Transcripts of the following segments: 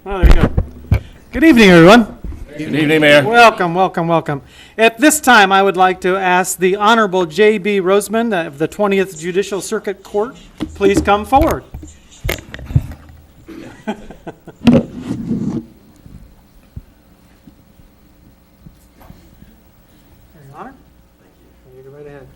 Oh, there you go. Good evening, everyone. Good evening, Mayor. Welcome, welcome, welcome. At this time, I would like to ask the Honorable J.B. Roseman of the 20th Judicial Circuit Court, please come forward. Your Honor. Thank you. Go right ahead.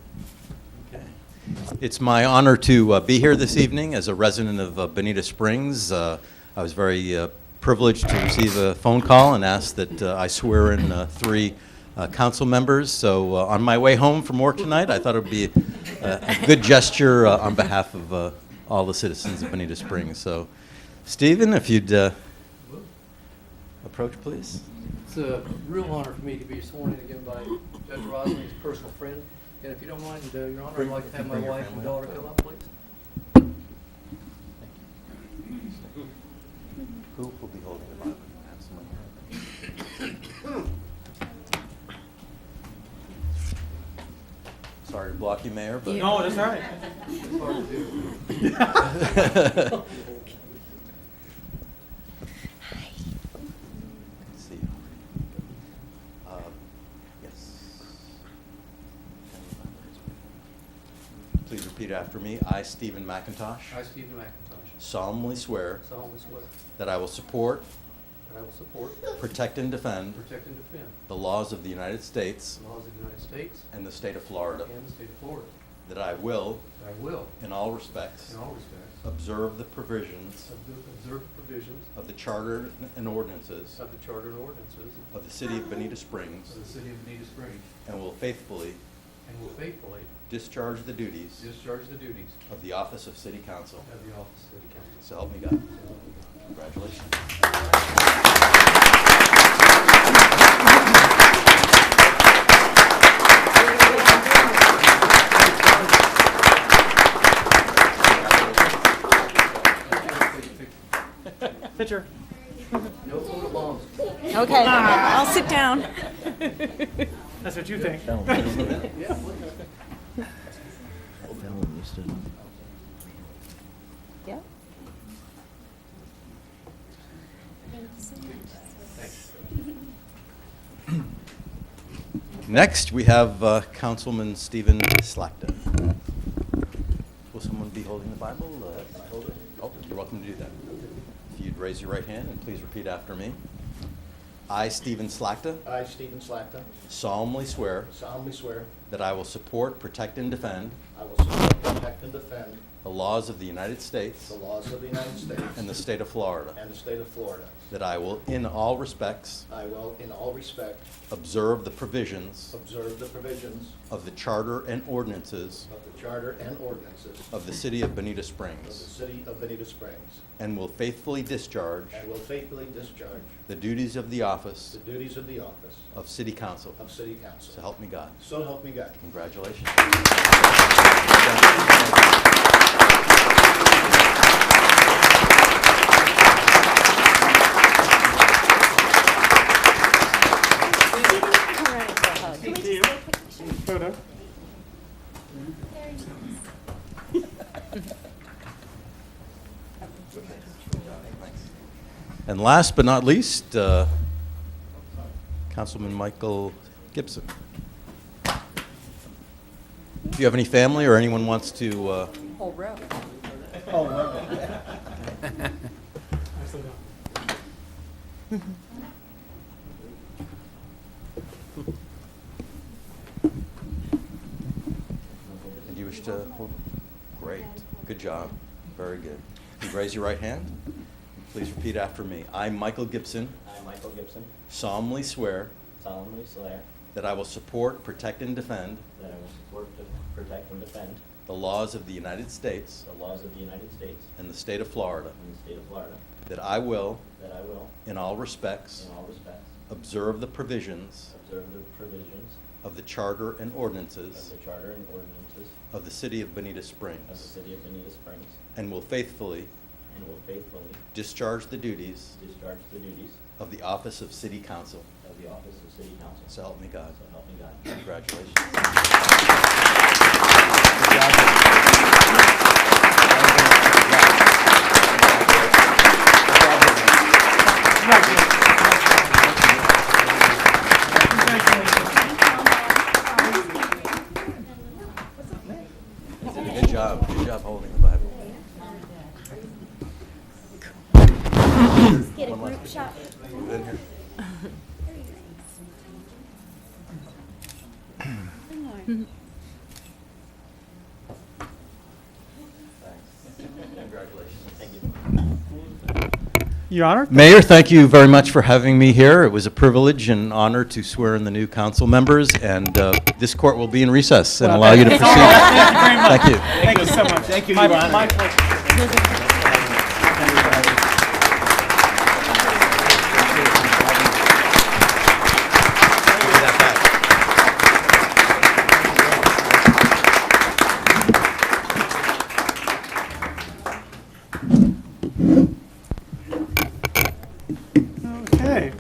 It's my honor to be here this evening as a resident of Bonita Springs. I was very privileged to receive a phone call and asked that I swear in 3 council members. So on my way home from work tonight, I thought it would be a good gesture on behalf of all the citizens of Bonita Springs. So, Stephen, if you'd approach, please. It's a real honor for me to be sworn in again by Judge Roslin, his personal friend. And if you don't mind, Your Honor, I'd like to have my wife and daughter come up, please. Who will be holding the Bible? Have someone here. Sorry to block you, Mayor, but No, that's all right. It's hard to do. see you. Yes. Please repeat after me. I, Stephen McIntosh, I, Stephen McIntosh, solemnly swear solemnly swear that I will support, that I will support, protect, and defend protect, and defend the laws of the United States the laws of the United States and the state of Florida, and the state of Florida. that I will, That I will, in all respects, in all respects, observe the provisions observe the provisions of the charter and ordinances of the charter and ordinances of the city of Bonita Springs, of the city of Bonita Springs, and will faithfully and will faithfully discharge the duties discharge the duties of the office of city council. of the office of city council. So help me God. Congratulations. Picture. No photo bombs. Okay, I'll sit down. That's what you think. Yeah. Next, we have Councilman Stephen Slachta. Will someone be holding the Bible? Oh, you're welcome to do that. If you'd raise your right hand and please repeat after me. I, Stephen Slachta, I, Stephen Slachta, solemnly swear solemnly swear that I will support, protect, and defend I will support, protect, and defend the laws of the United States the laws of the United States and the state of Florida, and the state of Florida. that I will, in all respects, I will, in all respect, observe the provisions observe the provisions of the charter and ordinances of the charter and ordinances of the city of Bonita of the Springs, city of Bonita Springs, and will faithfully discharge and will faithfully discharge the duties of the office the duties of the office of city council. of city So council. help me God. So help me God. Congratulations. Photo. And last but not least, Councilman Michael Gibson. Do you have any family or anyone wants to? Whole row. Nicely done. Do you wish to? Great. Good job. Very good. Please raise your right hand. Please repeat after me. I, Michael Gibson, I, Michael Gibson, solemnly swear solemnly swear that I will support, protect, and defend that I will support, protect, and defend the laws of the United States the laws of the United States and the state of Florida, and the state of Florida, that I will, that I will, in all respects, in all respects, observe the provisions observe the provisions of the charter and of ordinances the charter and ordinances of the city of Bonita of the Springs, city of Bonita Springs, and will faithfully and will faithfully discharge the duties discharge the duties of the office of city council. of the office of city council. So help me God. So help me God. Congratulations. Get a group shot. Your Honor? Mayor, thank you very much for having me here. It was a privilege and honor to swear in the new council members, and this court will be in recess and allow you to proceed. Thank you very much. Thank you. Thank you so much. Thank you, My- Your Honor. My pleasure. Okay.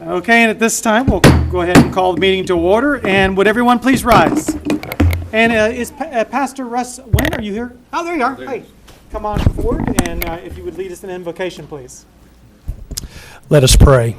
Okay, and at this time, we'll go ahead and call the meeting to order, and would everyone please rise? And is Pastor Russ Wynn, are you here? Oh, there you are. Hey, come on forward, and if you would lead us in invocation, please. Let us pray.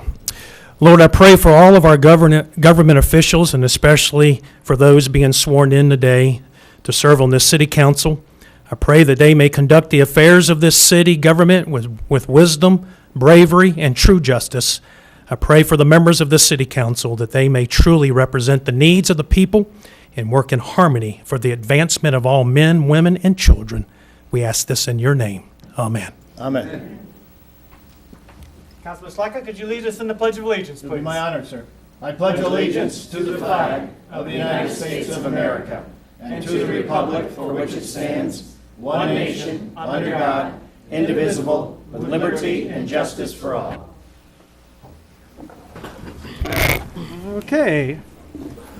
Lord, I pray for all of our government officials, and especially for those being sworn in today to serve on this city council. I pray that they may conduct the affairs of this city government with wisdom, bravery, and true justice. I pray for the members of this city council that they may truly represent the needs of the people and work in harmony for the advancement of all men, women, and children. We ask this in your name. Amen. Amen. Councilman Slacka, could you lead us in the Pledge of Allegiance, It would be please? my honor, sir. I pledge allegiance to the flag of the United States of America and to the republic for which it stands, one nation, under God, indivisible, with liberty and justice for all. Okay.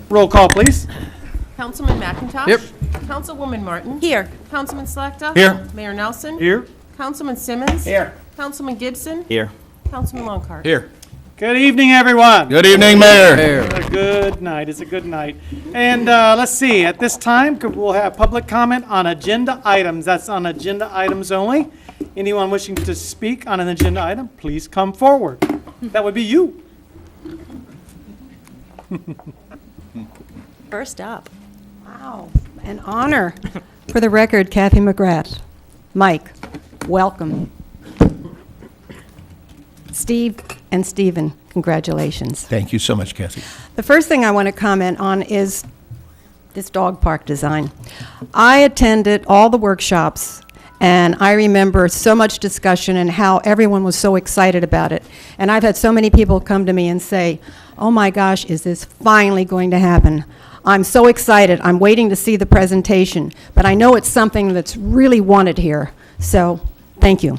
Roll call, please. Councilman McIntosh? Yep. Councilwoman Martin? Here. Councilman Slakta? Here. Mayor Nelson? Here. Councilman Simmons? Here. Councilman Gibson? Here. Councilman Longcart? Here. Good evening, everyone. Good evening, Mayor. It's a good night. It's a good night. And let's see, at this time, we'll have public comment on agenda items. That's on agenda items only. Anyone wishing to speak on an agenda item, please come forward. That would be you. First up. Wow, an honor. For the record, Kathy McGrath. Mike, welcome. Steve and Stephen, congratulations. Thank you so much, Kathy. The first thing I want to comment on is this dog park design. I attended all the workshops, and I remember so much discussion and how everyone was so excited about it. And I've had so many people come to me and say, oh my gosh, is this finally going to happen? I'm so excited. I'm waiting to see the presentation, but I know it's something that's really wanted here. So, thank you.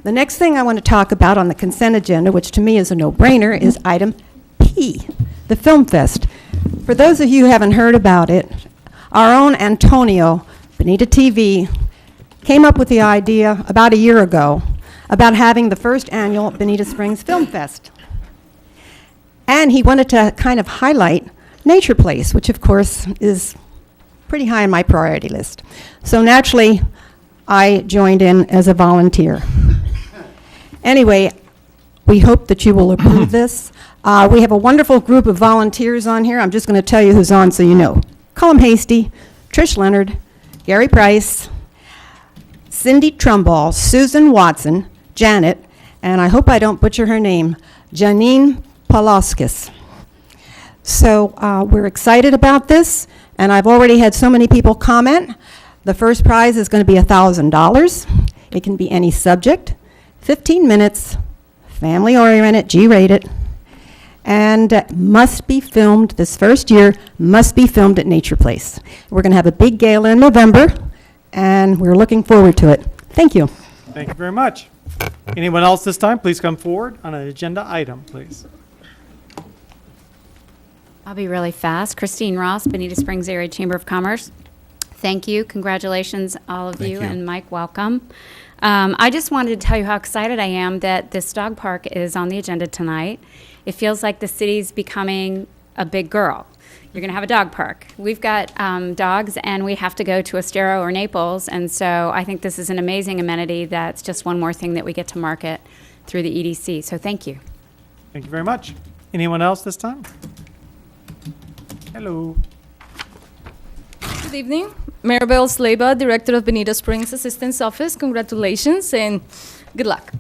The next thing I want to talk about on the consent agenda, which to me is a no-brainer, is item P, the Film Fest. For those of you who haven't heard about it, our own Antonio, Bonita TV, came up with the idea about a year ago about having the first annual Bonita Springs Film Fest. And he wanted to kind of highlight Nature Place, which of course is pretty high on my priority list. So naturally, I joined in as a volunteer. Anyway, we hope that you will approve this. We have a wonderful group of volunteers on here. I'm just going to tell you who's on so you know. Cullum Hasty, Trish Leonard, Gary Price, Cindy Trumball, Susan Watson, Janet, and I hope I don't butcher her name, Janine Palaskis. So we're excited about this, and I've already had so many people comment. The first prize is going to be $1,000. It can be any subject, 15 minutes, family-oriented, G-rated, and must be filmed, this first year, must be filmed at Nature Place. We're going to have a big gala in November, and we're looking forward to it. Thank you. Thank you very much. Anyone else this time, please come forward on an agenda item, please. I'll be really fast. Christine Ross, Bonita Springs Area Chamber of Commerce. Thank you. Congratulations, all of you. And Mike, welcome. I just wanted to tell you how excited I am that this dog park is on the agenda tonight. It feels like the city's becoming a big girl. You're going to have a dog park. We've got dogs, and we have to go to Estero or Naples, and so I think this is an amazing amenity that's just one more thing that we get to market through the EDC. So thank you. Thank you very much. Anyone else this time? Hello. Good evening. Maribel Sleva, Director of Bonita Springs Assistance Office. Congratulations and good luck.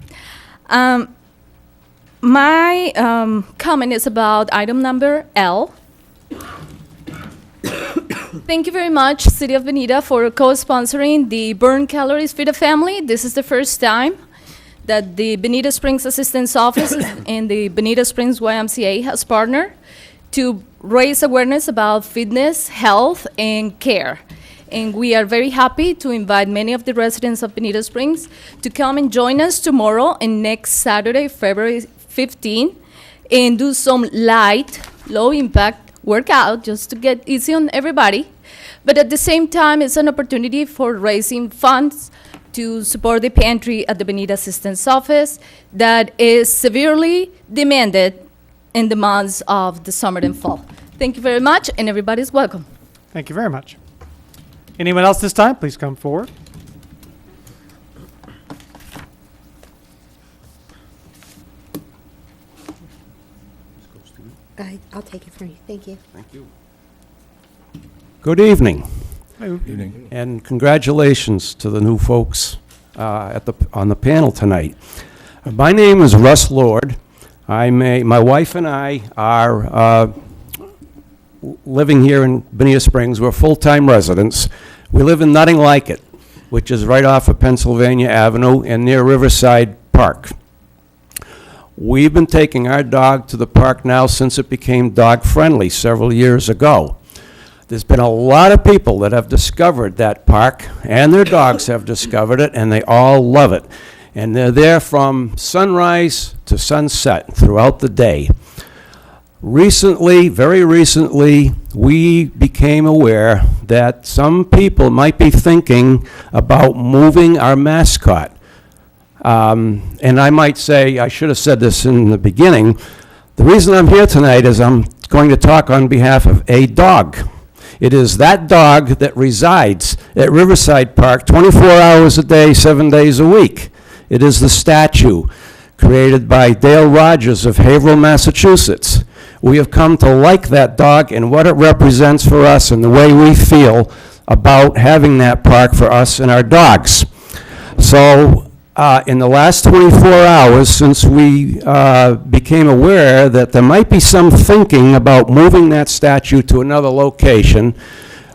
My comment is about item number L. Thank you very much, City of Bonita, for co-sponsoring the Burn Calories Feed a Family. This is the first time that the Bonita Springs Assistance Office and the Bonita Springs YMCA has partnered to raise awareness about fitness, health, and care. And we are very happy to invite many of the residents of Bonita Springs to come and join us tomorrow and next Saturday, February 15, and do some light, low-impact workout just to get easy on everybody. But at the same time, it's an opportunity for raising funds to support the pantry at the Bonita Assistance Office that is severely demanded in the months of the summer and fall. Thank you very much, and everybody's welcome. Thank you very much. Anyone else this time? Please come forward. I'll take it from you. Thank you. Good evening, Hello. and congratulations to the new folks on the panel tonight. My name is Russ Lord. My wife and I are living here in Bonita Springs. We're full-time residents. We live in Nothing Like It, which is right off of Pennsylvania Avenue and near Riverside Park. We've been taking our dog to the park now since it became dog-friendly several years ago. There's been a lot of people that have discovered that park, and their dogs have discovered it, and they all love it. And they're there from sunrise to sunset throughout the day. Recently, very recently, we became aware that some people might be thinking about moving our mascot. And I might say, I should have said this in the beginning, the reason I'm here tonight is I'm going to talk on behalf of a dog. It is that dog that resides at Riverside Park 24 hours a day, 7 days a week. It is the statue created by Dale Rogers of Haverhill, Massachusetts. We have come to like that dog and what it represents for us and the way we feel about having that park for us and our dogs. So in the last 24 hours, since we became aware that there might be some thinking about moving that statue to another location,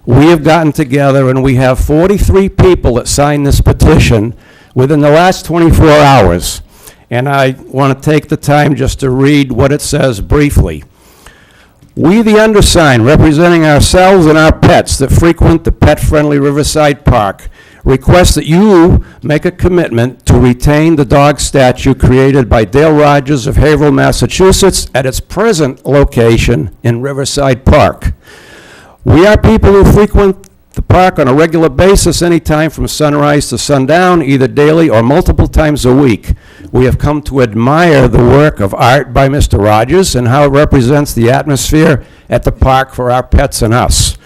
we have gotten together and we have 43 people that signed this petition within the last 24 hours. And I want to take the time just to read what it says briefly. We, the undersigned, representing ourselves and our pets that frequent the pet-friendly Riverside Park, request that you make a commitment to retain the dog statue created by Dale Rogers of Haverhill, Massachusetts at its present location in Riverside Park. We are people who frequent the park on a regular basis anytime from sunrise to sundown, either daily or multiple times a week. We have come to admire the work of art by Mr. Rogers and how it represents the atmosphere at the park for our pets and us.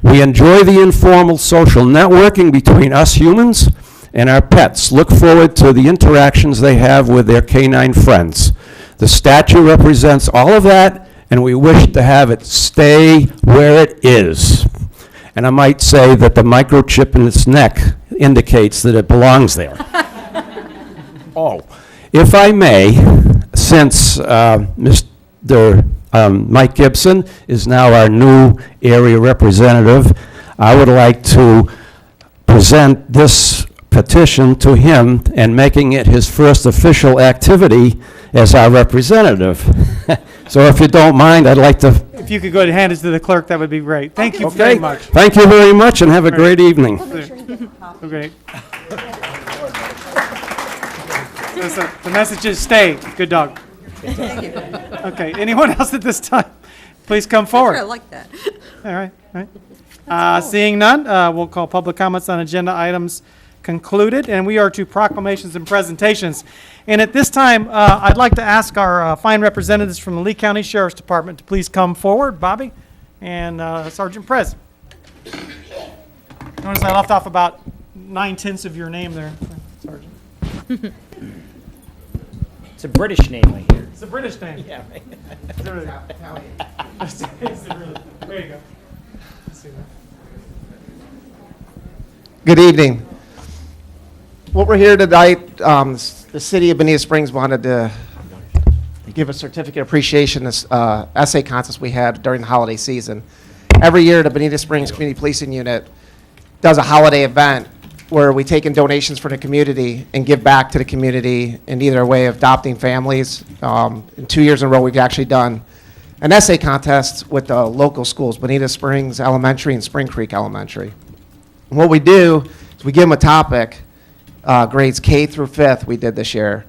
We enjoy the informal social networking between us humans and our pets. Look forward to the interactions they have with their canine friends. The statue represents all of that, and we wish to have it stay where it is. And I might say that the microchip in its neck indicates that it belongs there. Oh, if I may, since Mr. Mike Gibson is now our new area representative, I would like to present this petition to him and making it his first official activity as our representative. So if you don't mind, I'd like to... If you could go ahead and hand it to the clerk, that would be great. Thank you very much. Thank you very much, and have a great evening. Great. So the message is stay. Good dog. Okay, anyone else at this time? Please come forward. I like that. All right. Seeing none, we'll call public comments on agenda items concluded, and we are to proclamations and presentations. And at this time, I'd like to ask our fine representatives from the Lee County Sheriff's Department to please come forward, Bobby and Sergeant Prez. Notice I left off about 9/10 of your name there, Sergeant. It's a British name, I hear. It's a British name. Yeah, right. There you go. Let's see that. Good evening. What we're here tonight, the city of Bonita Springs wanted to give a certificate of appreciation this essay contest we had during the holiday season. Every year, the Bonita Springs Community Policing Unit does a holiday event where we take in donations for the community and give back to the community in either a way of adopting families. In 2 years in a row, we've actually done an essay contest with the local schools, Bonita Springs Elementary and Spring Creek Elementary. And what we do is we give them a topic, grades K through 5th we did this year.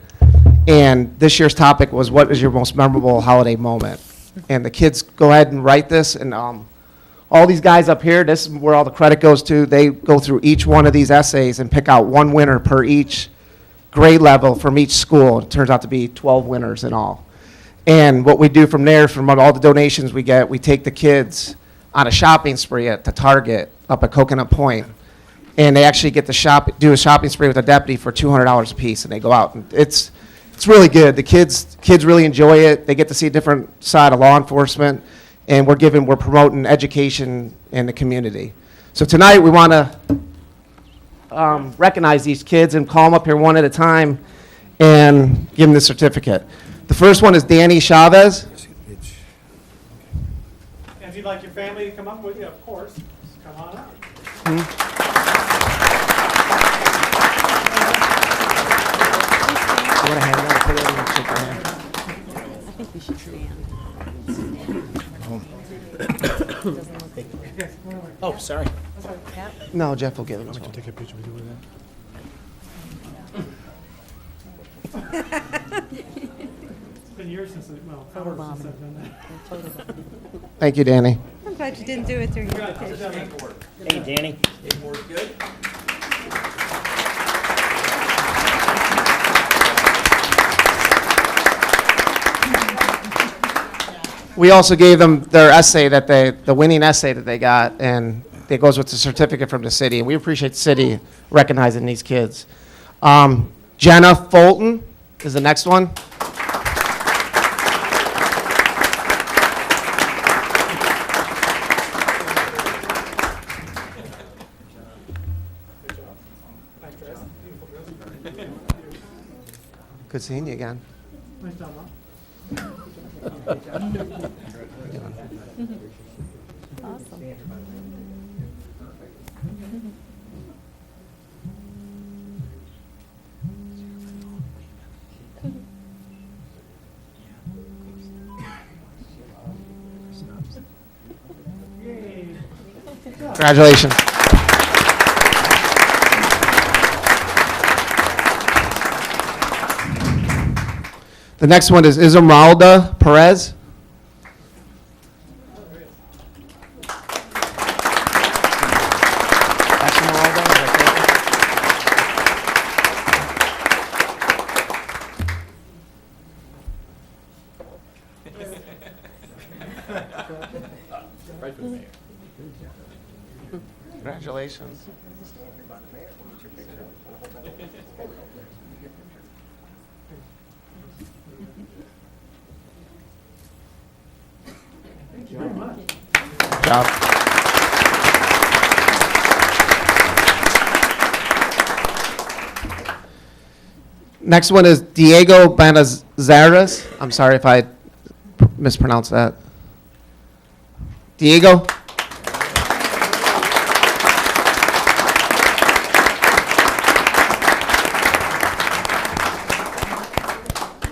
And this year's topic was, what was your most memorable holiday moment? And the kids go ahead and write this, and all these guys up here, this is where all the credit goes to. They go through each one of these essays and pick out one winner per each grade level from each school. It turns out to be 12 winners in all. And what we do from there, from all the donations we get, we take the kids on a shopping spree at the Target up at Coconut Point. And they actually get to do a shopping spree with a deputy for $200 a piece, and they go out. And it's really good. The kids really enjoy it. They get to see a different side of law enforcement. And we're promoting education in the community. So tonight we want to recognize these kids and call them up here one at a time and give them the certificate. The first one is Danny Chavez. And if you'd like your family to come up with you, of course, just come on up. You want to hand that? Put it in and shake your hand. I think we should stand. Oh, sorry. No, Jeff will give it to him. Take a picture with you with It's been years since, hours since I've done that. Thank you, Danny. I'm glad you didn't do it during your vacation. Hey, Danny. We also gave them their essay the winning essay that they got, and it goes with the certificate from the city. And we appreciate the city recognizing these kids. Jenna Fulton is the next one. Good seeing you again. Nice job, Mom. Yay. Congratulations. The next one is Ismeralda Perez. Congratulations. Thank you very much. Good job. Next one is Diego Banazares. I'm sorry if I mispronounced that. Diego?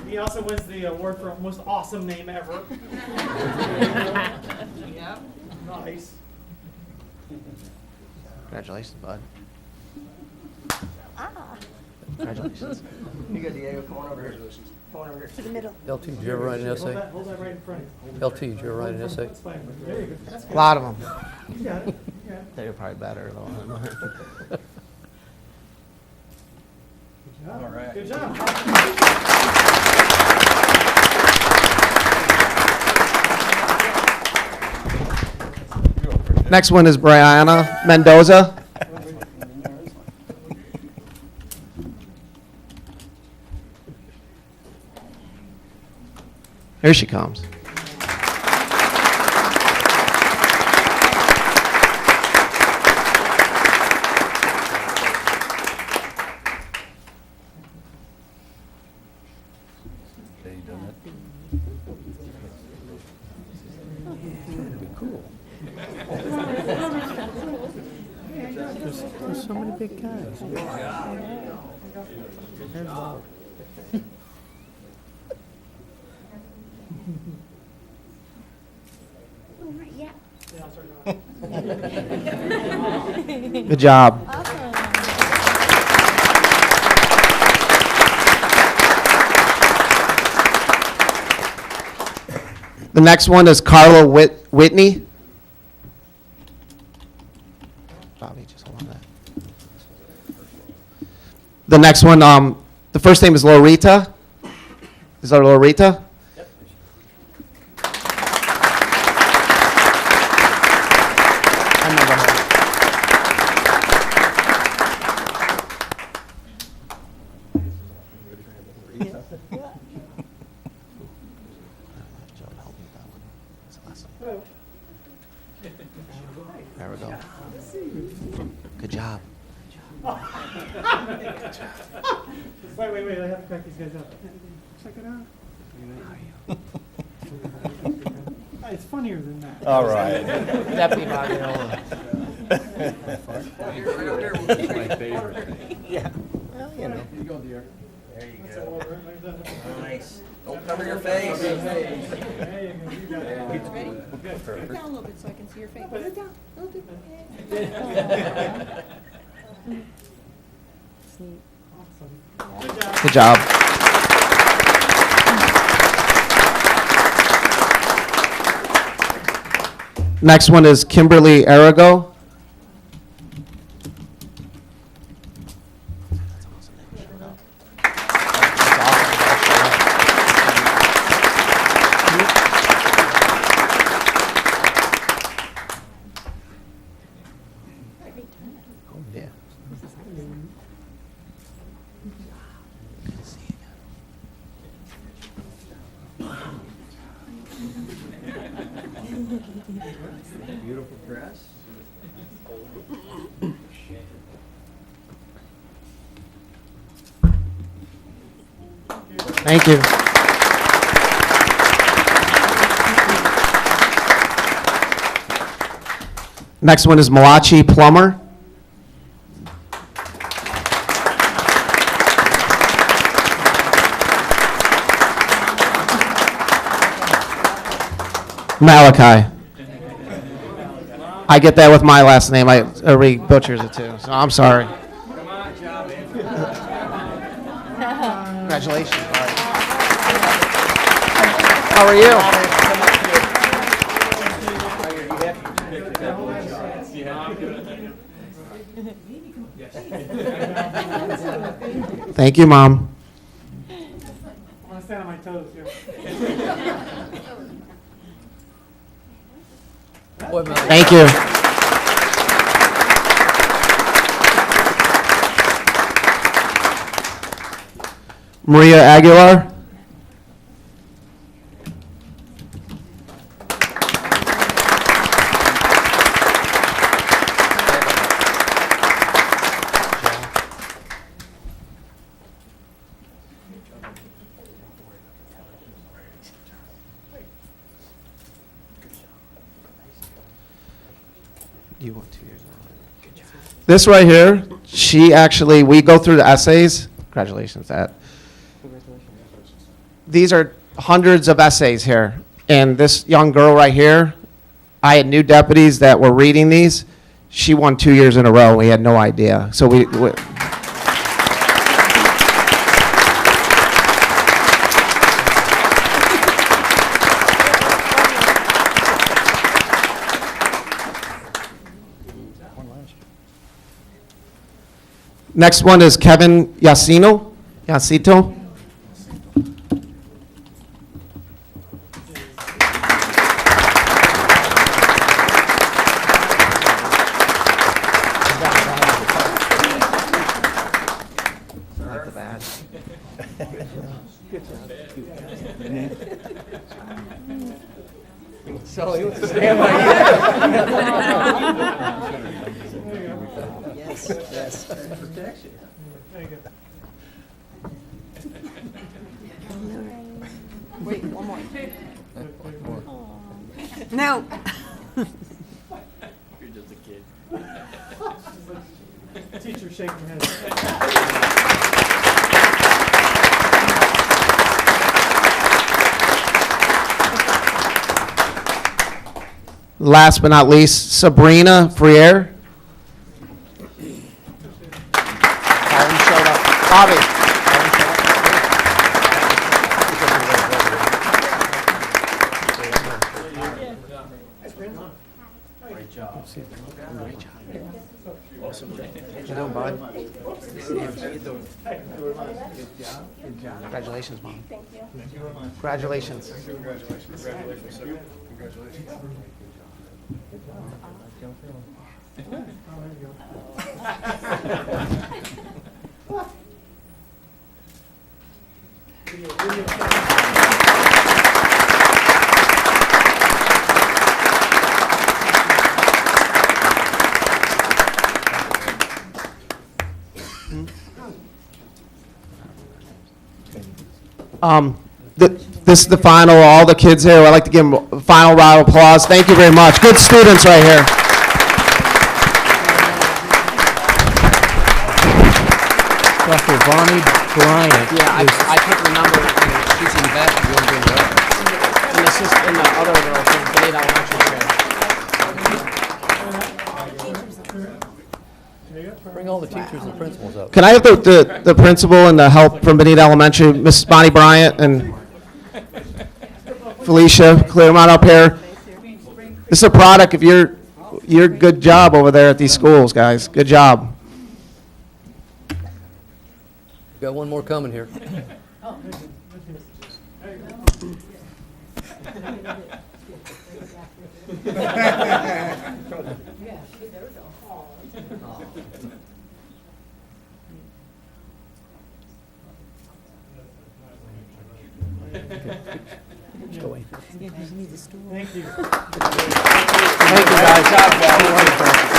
He also wins the award for most awesome name ever. Yeah. Nice. Congratulations, bud. Congratulations. You go, Diego, come on over here. Come on over here. To the middle. LT, did you ever write an essay? Hold that right in front of you. LT, did you ever write an essay? That's fine. There you go. That's A good. lot of them. You got it. Yeah. They're probably better, though. Good job. All right. Good job. Next one is Brianna Mendoza. Here she comes. Good guy. Good job. The next one is Carla Whitney. Bobby, just hold on that. The next one, the first name is Lorita. Is that Lorita? I remember her. There we go. Good job. Wait, I have to crack these guys up. Check it out. It's funnier than that. All right. Deputy Bobby. My favorite. Yeah. Well, you know. You go, dear. There you That's all over it, like that. Nice. Don't cover your face. There you go, you got it. Put it down a little bit so I can see your face. Put it down. Awesome. Good job. Next one is Kimberly Arago. Yeah. Beautiful dress. Thank you. Next one is Malachi Plummer. Malachi. I get that with my last name. Everybody butchers it too, so I'm sorry. Congratulations. How are you? Thank you, Mom. I want to stand on my toes here. Thank you. Maria Aguilar. You want 2 years. This right here, we go through the essays. Congratulations, Dad. These are hundreds of essays here. And this young girl right here, I had new deputies that were reading these. She won 2 years in a row. We had no idea. So we Next one is Kevin Yacito. So he was stand by you. Yes, yes. Protection. There you go. Wait, one more. No. You're just a kid. Teacher for shaking your hand. Last but not least, Sabrina Friere. Colin showed up. Bobby. Congratulations, Mom. Congratulations. This is the final, all the kids here, I'd like to give them a final round of applause. Thank you very much. Good students right here. Dr. Bonnie Bryant. Yeah, I can't remember. She's in back, doing good work. And the other girl from Bonita Elementary. Bring all the teachers and principals up. Can I have the principal and the help from Bonita Elementary, Mrs. Bonnie Bryant and Felicia, clear them out up here. This is a product of your good job over there at these schools, guys. Good job. Got one more coming here. Thank you. Thank you, guys.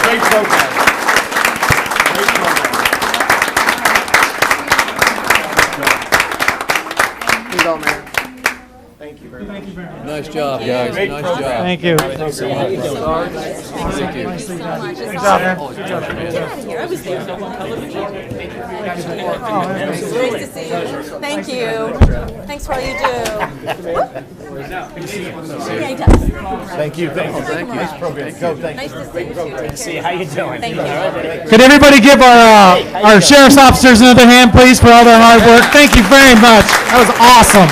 Great program. Great program. Here you go, man. Thank you very much. Thank you very much. Nice job, guys. Great Nice program. job. Thank you. Thanks so much. Thank you. Nicely done. Good job, man. Good job. I was there. Nice to see you. Thank you. Thanks for all you do. Yeah, he does. Thank you. Thank you. Nice program. Go, thank Nice you. to see you too. Good to see you. How you doing? Thank you. Could everybody give our sheriff's officers another hand, please, for all their hard work? Thank you very much. That was awesome.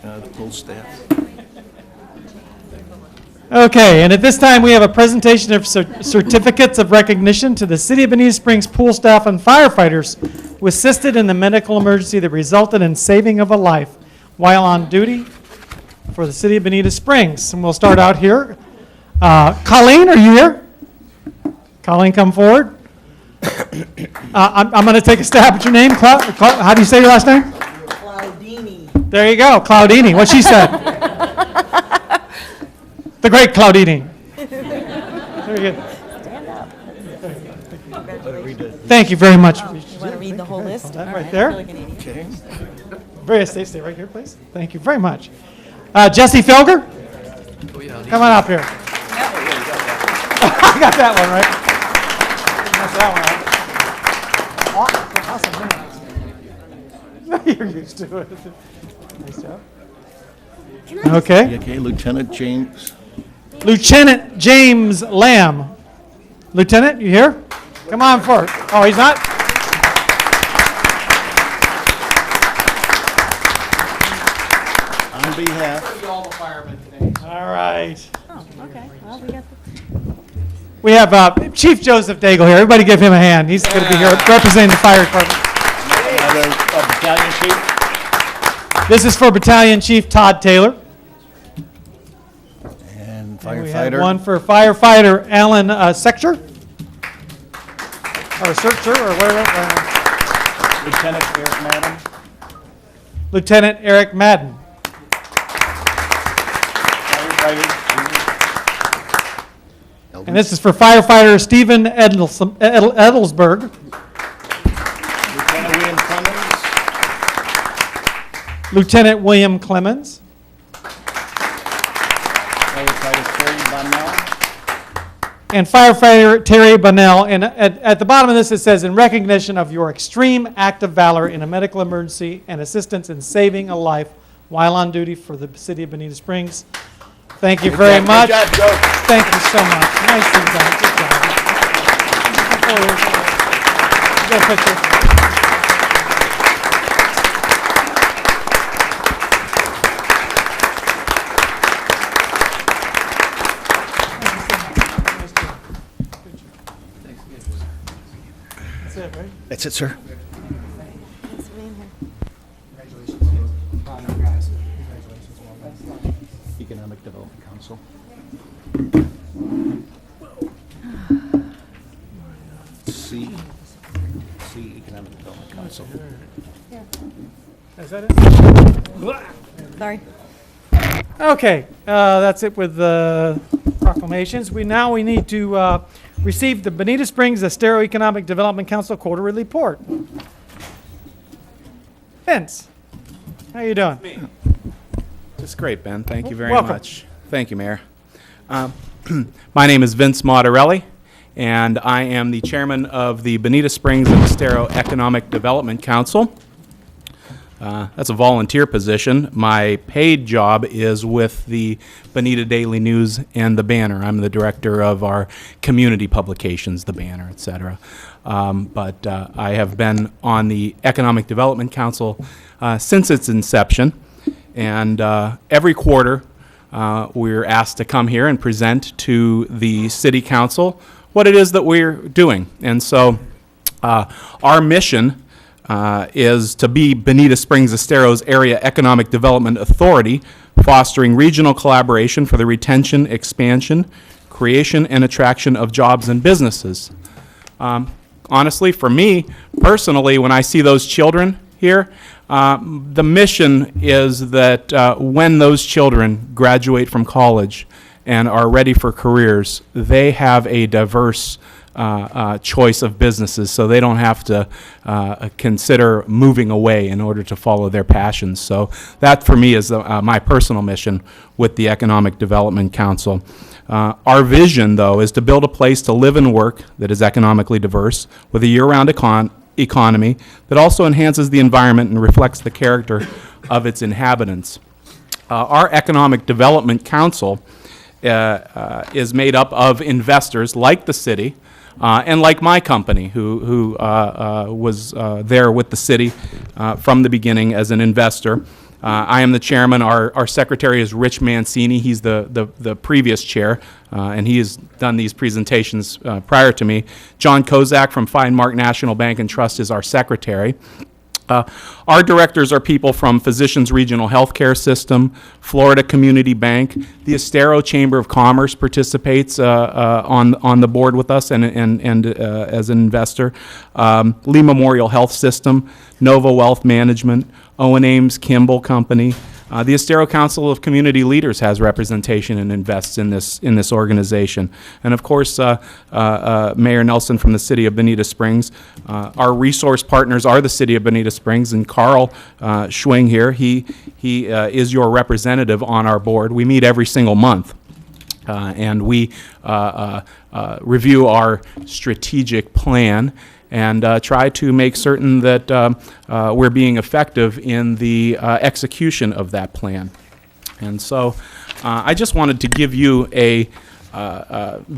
The full staff. Okay, and at this time, we have a presentation of certificates of recognition to the City of Bonita Springs pool staff and firefighters who assisted in the medical emergency that resulted in saving of a life while on duty for the City of Bonita Springs. And we'll start out here. Colleen, are you here? Colleen, come forward. I'm going to take a stab at your name. How do you say your last name? Claudini. There you go, Claudini. What she said. The great Claudini. Very good. Stand up. Thank you very much. You want to read the whole list? that All right I there. feel like an idiot. Okay. Very stay right here, please. Thank you very much. Jesse Felger, Oh, yeah, come on up here. I got that one right. That's that one right. Awesome. You're used to it. Nice job. Okay. Okay, Lieutenant James. Lieutenant James Lamb. Lieutenant, you here? Come on forward. Oh, he's not? On behalf. All right. Oh, okay. Well, we got We have Chief Joseph Daigle here. Everybody give him a hand. He's going to be here representing the fire department. Battalion Chief. This is for Battalion Chief Todd Taylor. And And we have firefighter. one for firefighter Alan Sector. Or Searcher, or whatever. Lieutenant Eric Madden. Lieutenant Eric Madden. Firefighter. And this is for firefighter Stephen Edelsberg. Lieutenant William Clemens, and firefighter Terry Bunnell. And at the bottom of this, it says, in recognition of your extreme act of valor in a medical emergency and assistance in saving a life while on duty for the city of Bonita Springs. Thank you very much. Good job, Joe. Thank you so much. Nicely done. Good job. Get a picture. That's it, right? That's it, sir. Economic Development Council. C Economic Development Council. Is that it? Sorry. Okay, that's it with the proclamations. We need to receive the Bonita Springs Estero Economic Development Council quarterly report. Vince, how you doing? It's great, Ben. Thank you very Welcome. much. Thank you, Mayor. My name is Vince Mottarelli, and I am the chairman of the Bonita Springs and Estero Economic Development Council. That's a volunteer position. My paid job is with the Bonita Daily News and the Banner. I'm the director of our community publications, the Banner, et cetera. But I have been on the Economic Development Council since its inception. And every quarter, we're asked to come here and present to the City Council what it is that we're doing. And so our mission is to be Bonita Springs Estero's Area Economic Development Authority, fostering regional collaboration for the retention, expansion, creation, and attraction of jobs and businesses. Honestly, for me, personally, when I see those children here, the mission is that when those children graduate from college and are ready for careers, they have a diverse choice of businesses, so they don't have to consider moving away in order to follow their passions. So that, for me, is my personal mission with the Economic Development Council. Our vision, though, is to build a place to live and work that is economically diverse with a year-round economy that also enhances the environment and reflects the character of its inhabitants. Our Economic Development Council is made up of investors like the city and like my company, who was there with the city from the beginning as an investor. I am the chairman. Our secretary is Rich Mancini. He's the previous chair, and he has done these presentations prior to me. John Kozak from Fine Mark National Bank and Trust is our secretary. Our directors are people from Physicians Regional Healthcare System, Florida Community Bank. The Estero Chamber of Commerce participates on the board with us and as an investor. Lee Memorial Health System, Nova Wealth Management, Owen Ames Kimball Company. The Estero Council of Community Leaders has representation and invests in this organization. And of course, Mayor Nelson from the City of Bonita Springs. Our resource partners are the City of Bonita Springs, and Carl Schwing here, he is your representative on our board. We meet every single month. And we review our strategic plan and try to make certain that we're being effective in the execution of that plan. And so I just wanted to give you a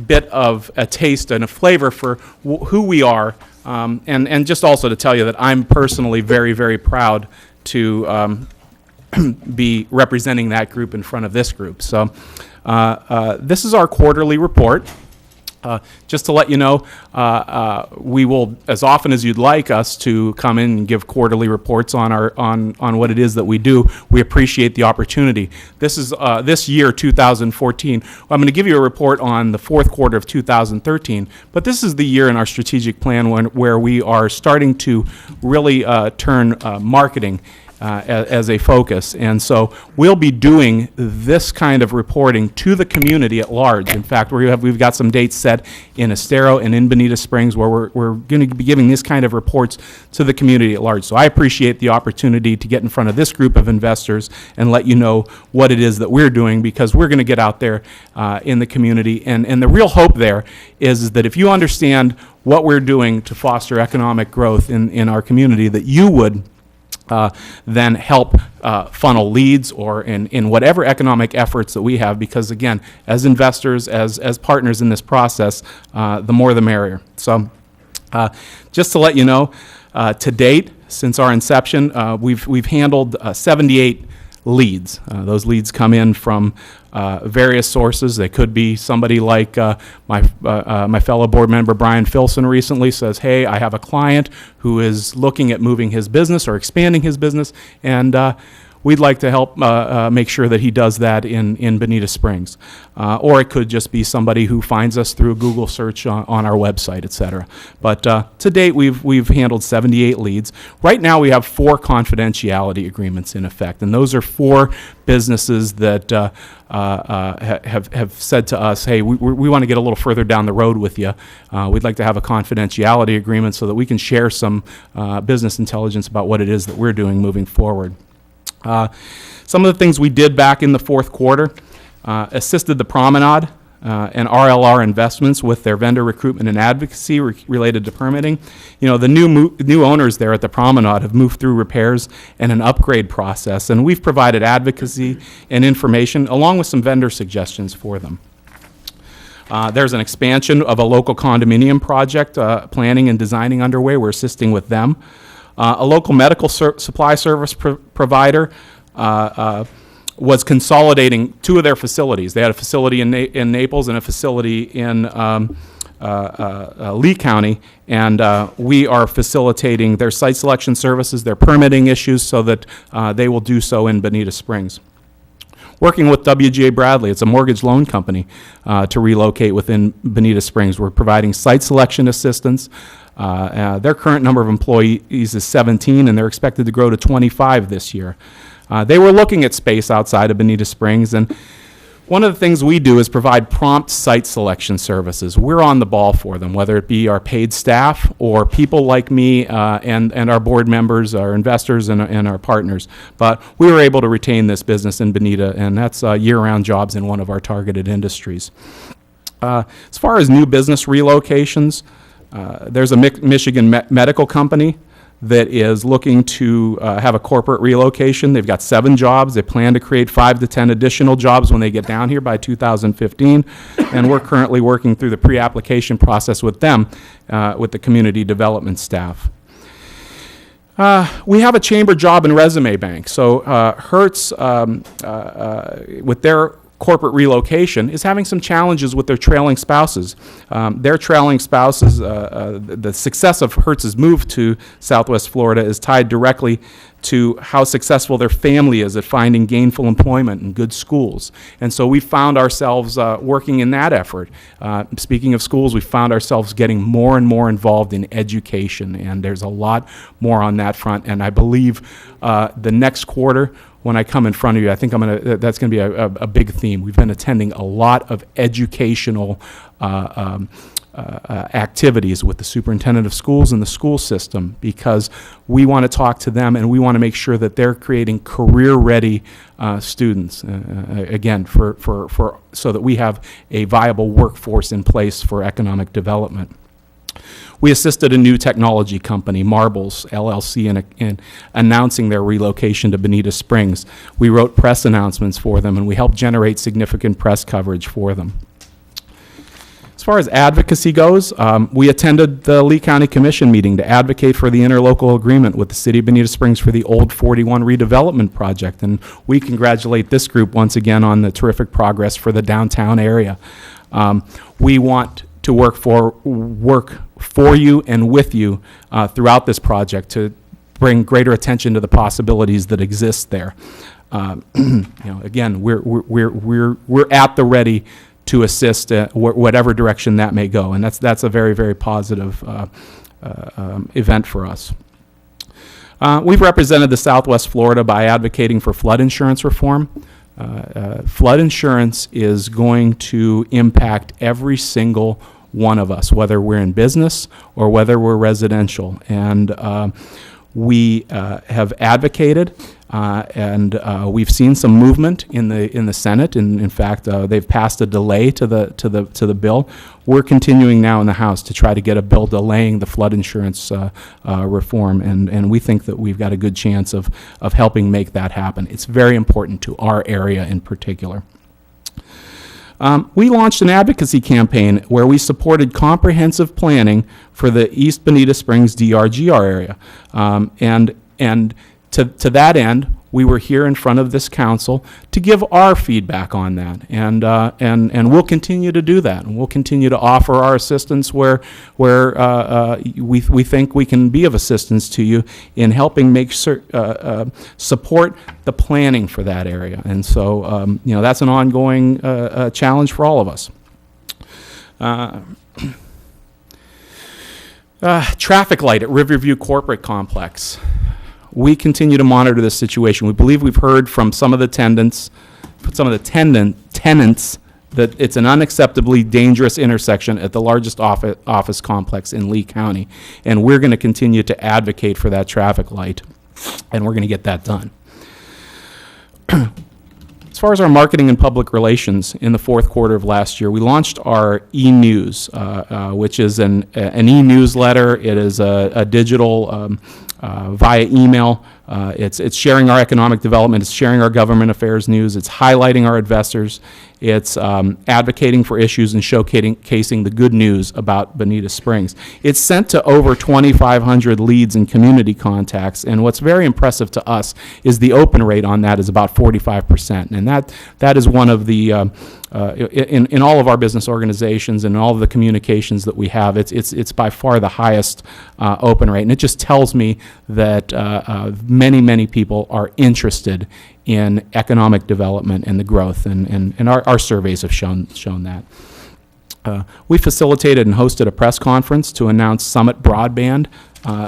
bit of a taste and a flavor for who we are, and just also to tell you that I'm personally very, very proud to be representing that group in front of this group. So this is our quarterly report. Just to let you know, we will, as often as you'd like us to come in and give quarterly reports on on what it is that we do, we appreciate the opportunity. This is this year, 2014. I'm going to give you a report on the fourth quarter of 2013, but this is the year in our strategic plan where we are starting to really turn marketing as a focus. And so we'll be doing this kind of reporting to the community at large. In fact, we've got some dates set in Estero and in Bonita Springs where we're going to be giving this kind of reports to the community at large. So I appreciate the opportunity to get in front of this group of investors and let you know what it is that we're doing, because we're going to get out there in the community. And the real hope there is that if you understand what we're doing to foster economic growth in our community, that you would then help funnel leads or in whatever economic efforts that we have, because again, as investors, as partners in this process, the more the merrier. So just to let you know, to date, since our inception, we've handled 78 leads. Those leads come in from various sources. They could be somebody like my fellow board member Brian Filson recently says, hey, I have a client who is looking at moving his business or expanding his business, and we'd like to help make sure that he does that in Bonita Springs. Or it could just be somebody who finds us through a Google search on our website, et cetera. But to date, we've handled 78 leads. Right now, we have 4 confidentiality agreements in effect, and those are 4 businesses that have said to us, hey, we want to get a little further down the road with you. We'd like to have a confidentiality agreement so that we can share some business intelligence about what it is that we're doing moving forward. Some of the things we did back in the fourth quarter, assisted the Promenade and RLR Investments with their vendor recruitment and advocacy related to permitting. You know, the new owners there at the Promenade have moved through repairs and an upgrade process, and we've provided advocacy and information along with some vendor suggestions for them. There's an expansion of a local condominium project, planning and designing underway. We're assisting with them. A local medical supply service provider was consolidating 2 of their facilities. They had a facility in Naples and a facility in Lee County, and we are facilitating their site selection services, their permitting issues, so that they will do so in Bonita Springs. Working with WGA Bradley, it's a mortgage loan company, to relocate within Bonita Springs. We're providing site selection assistance. Their current number of employees is 17, and they're expected to grow to 25 this year. They were looking at space outside of Bonita Springs, and one of the things we do is provide prompt site selection services. We're on the ball for them, whether it be our paid staff or people like me and our board members, our investors, and our partners. But we were able to retain this business in Bonita, and that's year-round jobs in one of our targeted industries. As far as new business relocations, there's a Michigan medical company that is looking to have a corporate relocation. They've got 7 jobs. They plan to create 5 to 10 additional jobs when they get down here by 2015. And we're currently working through the pre-application process with them, with the community development staff. We have a chamber job and resume bank. So Hertz, with their corporate relocation, is having some challenges with their trailing spouses. Their trailing spouses, the success of Hertz's move to Southwest Florida is tied directly to how successful their family is at finding gainful employment and good schools. And so we found ourselves working in that effort. Speaking of schools, we found ourselves getting more and more involved in education, and there's a lot more on that front. And I believe the next quarter, when I come in front of you, I think that's going to be a big theme. We've been attending a lot of educational activities with the superintendent of schools and the school system, because we want to talk to them and we want to make sure that they're creating career-ready students, again, so that we have a viable workforce in place for economic development. We assisted a new technology company, Marbles LLC, in announcing their relocation to Bonita Springs. We wrote press announcements for them, and we helped generate significant press coverage for them. As far as advocacy goes, we attended the Lee County Commission meeting to advocate for the interlocal agreement with the City of Bonita Springs for the Old 41 redevelopment project, and we congratulate this group once again on the terrific progress for the downtown area. We want to work for you and with you throughout this project to bring greater attention to the possibilities that exist there. Again, we're at the ready to assist whatever direction that may go, and that's a very, very positive event for us. We've represented the Southwest Florida by advocating for flood insurance reform. Flood insurance is going to impact every single one of us, whether we're in business or whether we're residential. And we have advocated, and we've seen some movement in the Senate. And in fact, they've passed a delay to the bill. We're continuing now in the House to try to get a bill delaying the flood insurance reform, and we think that we've got a good chance of helping make that happen. It's very important to our area in particular. We launched an advocacy campaign where we supported comprehensive planning for the East Bonita Springs DRGR area. And to that end, we were here in front of this council to give our feedback on that. And we'll continue to do that. And we'll continue to offer our assistance where we think we can be of assistance to you in helping make support the planning for that area. And so, that's an ongoing challenge for all of us. Traffic light at Riverview Corporate Complex. We continue to monitor this situation. We believe we've heard from some of the tenants that it's an unacceptably dangerous intersection at the largest office complex in Lee County. And we're going to continue to advocate for that traffic light, and we're going to get that done. As far as our marketing and public relations, in the fourth quarter of last year, we launched our e-news, which is an e-newsletter. It is a digital via email. It's sharing our economic development. It's sharing our government affairs news. It's highlighting our investors. It's advocating for issues and showcasing the good news about Bonita Springs. It's sent to over 2,500 leads and community contacts, and what's very impressive to us is the open rate on that is about 45%, and that is one of the in all of our business organizations and all of the communications that we have, it's by far the highest open rate, and it just tells me that many people are interested in economic development and the growth, and our surveys have shown that. We facilitated and hosted a press conference to announce Summit Broadband.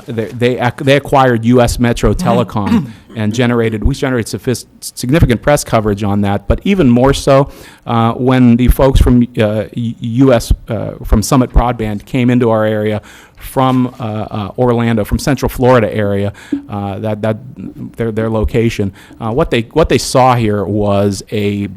They acquired U.S. Metro Telecom and we generated significant press coverage on that. But even more so, when the folks from from Summit Broadband came into our area from Orlando, from Central Florida area, their location. What they saw here was a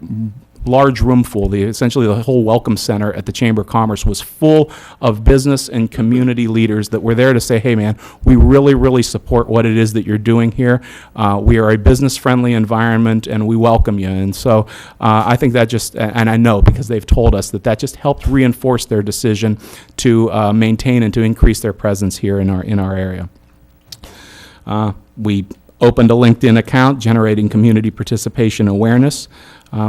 large room full. Essentially the whole welcome center at the Chamber of Commerce was full of business and community leaders that were there to say, hey man, we really support what it is that you're doing here. We are a business-friendly environment and we welcome you. And so I think that and I know because they've told us that just helped reinforce their decision to maintain and to increase their presence here in our area. We opened a LinkedIn account, generating community participation awareness.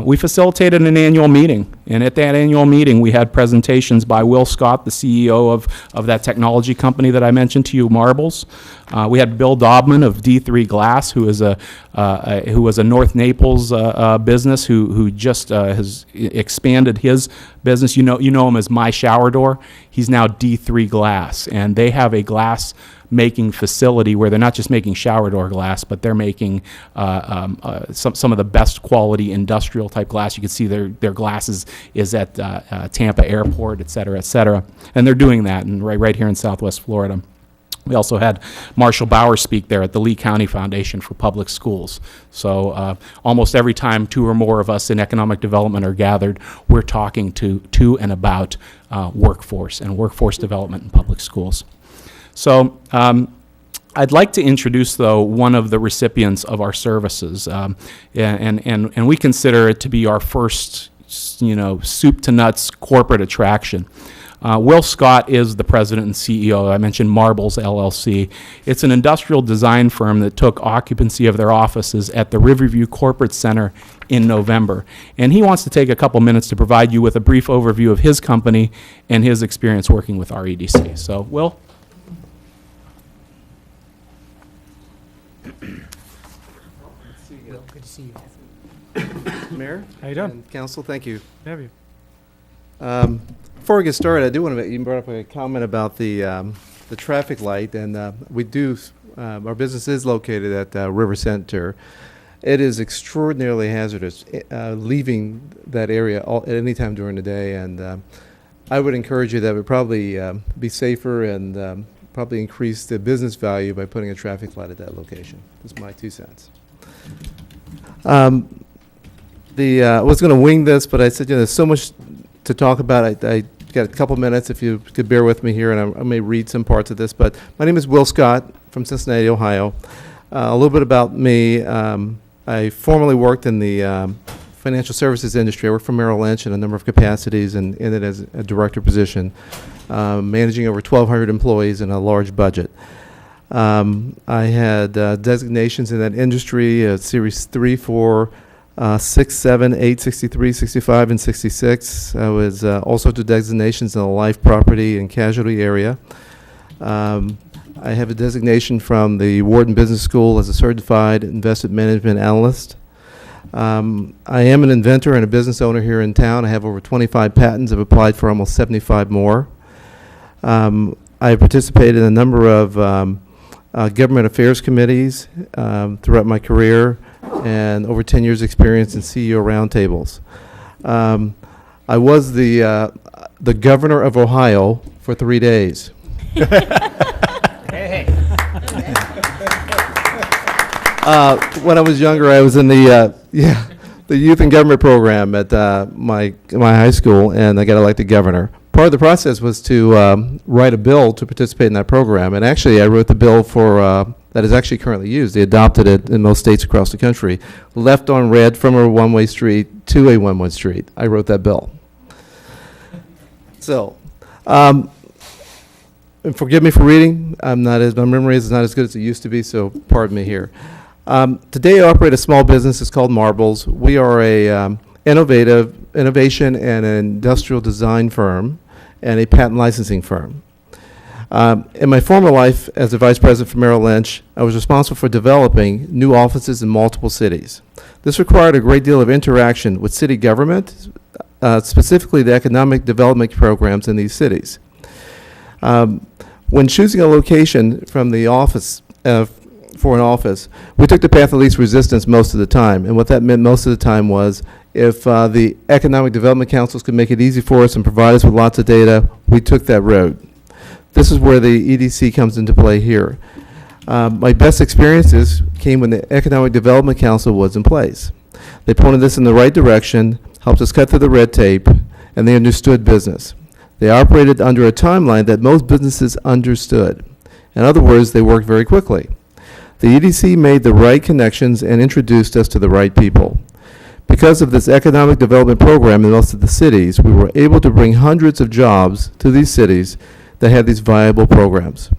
We facilitated an annual meeting, and at that annual meeting, we had presentations by Will Scott, the CEO of that technology company that I mentioned to you, Marbles. We had Bill Dobman of D3 Glass, who was a North Naples business who just has expanded his business. You know him as My Shower Door. He's now D3 Glass, and they have a glass making facility where they're not just making shower door glass, but they're making some of the best quality industrial type glass. You can see their glass is at Tampa Airport, et cetera, and they're doing that and right here in Southwest Florida. We also had Marshall Bauer speak there at the Lee County Foundation for Public Schools. So almost every time two or more of us in economic development are gathered, we're talking to and about workforce and workforce development in public schools. So I'd like to introduce, though, one of the recipients of our services, and we consider it to be our first, soup to nuts corporate attraction. Will Scott is the president and CEO. I mentioned Marbles LLC. It's an industrial design firm that took occupancy of their offices at the Riverview Corporate Center in November. And he wants to take a couple minutes to provide you with a brief overview of his company and his experience working with REDC. So, Will? Good to see you. Mayor? How you doing? And council, thank you. Have you? Before we get started, I do want to you brought up a comment about the traffic light, and we do our business is located at River Center. It is extraordinarily hazardous leaving that area at any time during the day, and I would encourage you that it would probably be safer and probably increase the business value by putting a traffic light at that location. That's my 2 cents. I was going to wing this, but I said, there's so much to talk about. I got a couple minutes if you could bear with me here, and I may read some parts of this. But my name is Will Scott from Cincinnati, Ohio. A little bit about me. I formerly worked in the financial services industry. I worked for Merrill Lynch in a number of capacities and ended as a director position, managing over 1,200 employees and a large budget. I had designations in that industry, Series 3, 4, 6, 7, 8, 63, 65, and 66. I was also to designations in the life, property, and casualty area. I have a designation from the Wharton Business School as a certified investment management analyst. I am an inventor and a business owner here in town. I have over 25 patents. I've applied for almost 75 more. I participated in a number of government affairs committees throughout my career, and over 10 years experience in CEO roundtables. I was the governor of Ohio for 3 days. When I was younger, I was in the youth and government program at my high school, and I got elected governor. Part of the process was to write a bill to participate in that program, and actually I wrote the bill for that is actually currently used. They adopted it in most states across the country. Left on red from a one-way street to a one-way street. I wrote that bill. So, and forgive me for reading. My memory is not as good as it used to be, so pardon me here. Today I operate a small business. It's called Marbles. We are a innovation and an industrial design firm and a patent licensing firm. In my former life as a vice president for Merrill Lynch, I was responsible for developing new offices in multiple cities. This required a great deal of interaction with city government, specifically the economic development programs in these cities. When choosing a location from the office, for an office, we took the path of least resistance most of the time. And what that meant most of the time was if the economic development councils could make it easy for us and provide us with lots of data, we took that road. This is where the EDC comes into play here. My best experiences came when the Economic Development Council was in place. They pointed us in the right direction, helped us cut through the red tape, and they understood business. They operated under a timeline that most businesses understood. In other words, they worked very quickly. The EDC made the right connections and introduced us to the right people. Because of this economic development program in most of the cities, we were able to bring hundreds of jobs to these cities that had these viable programs.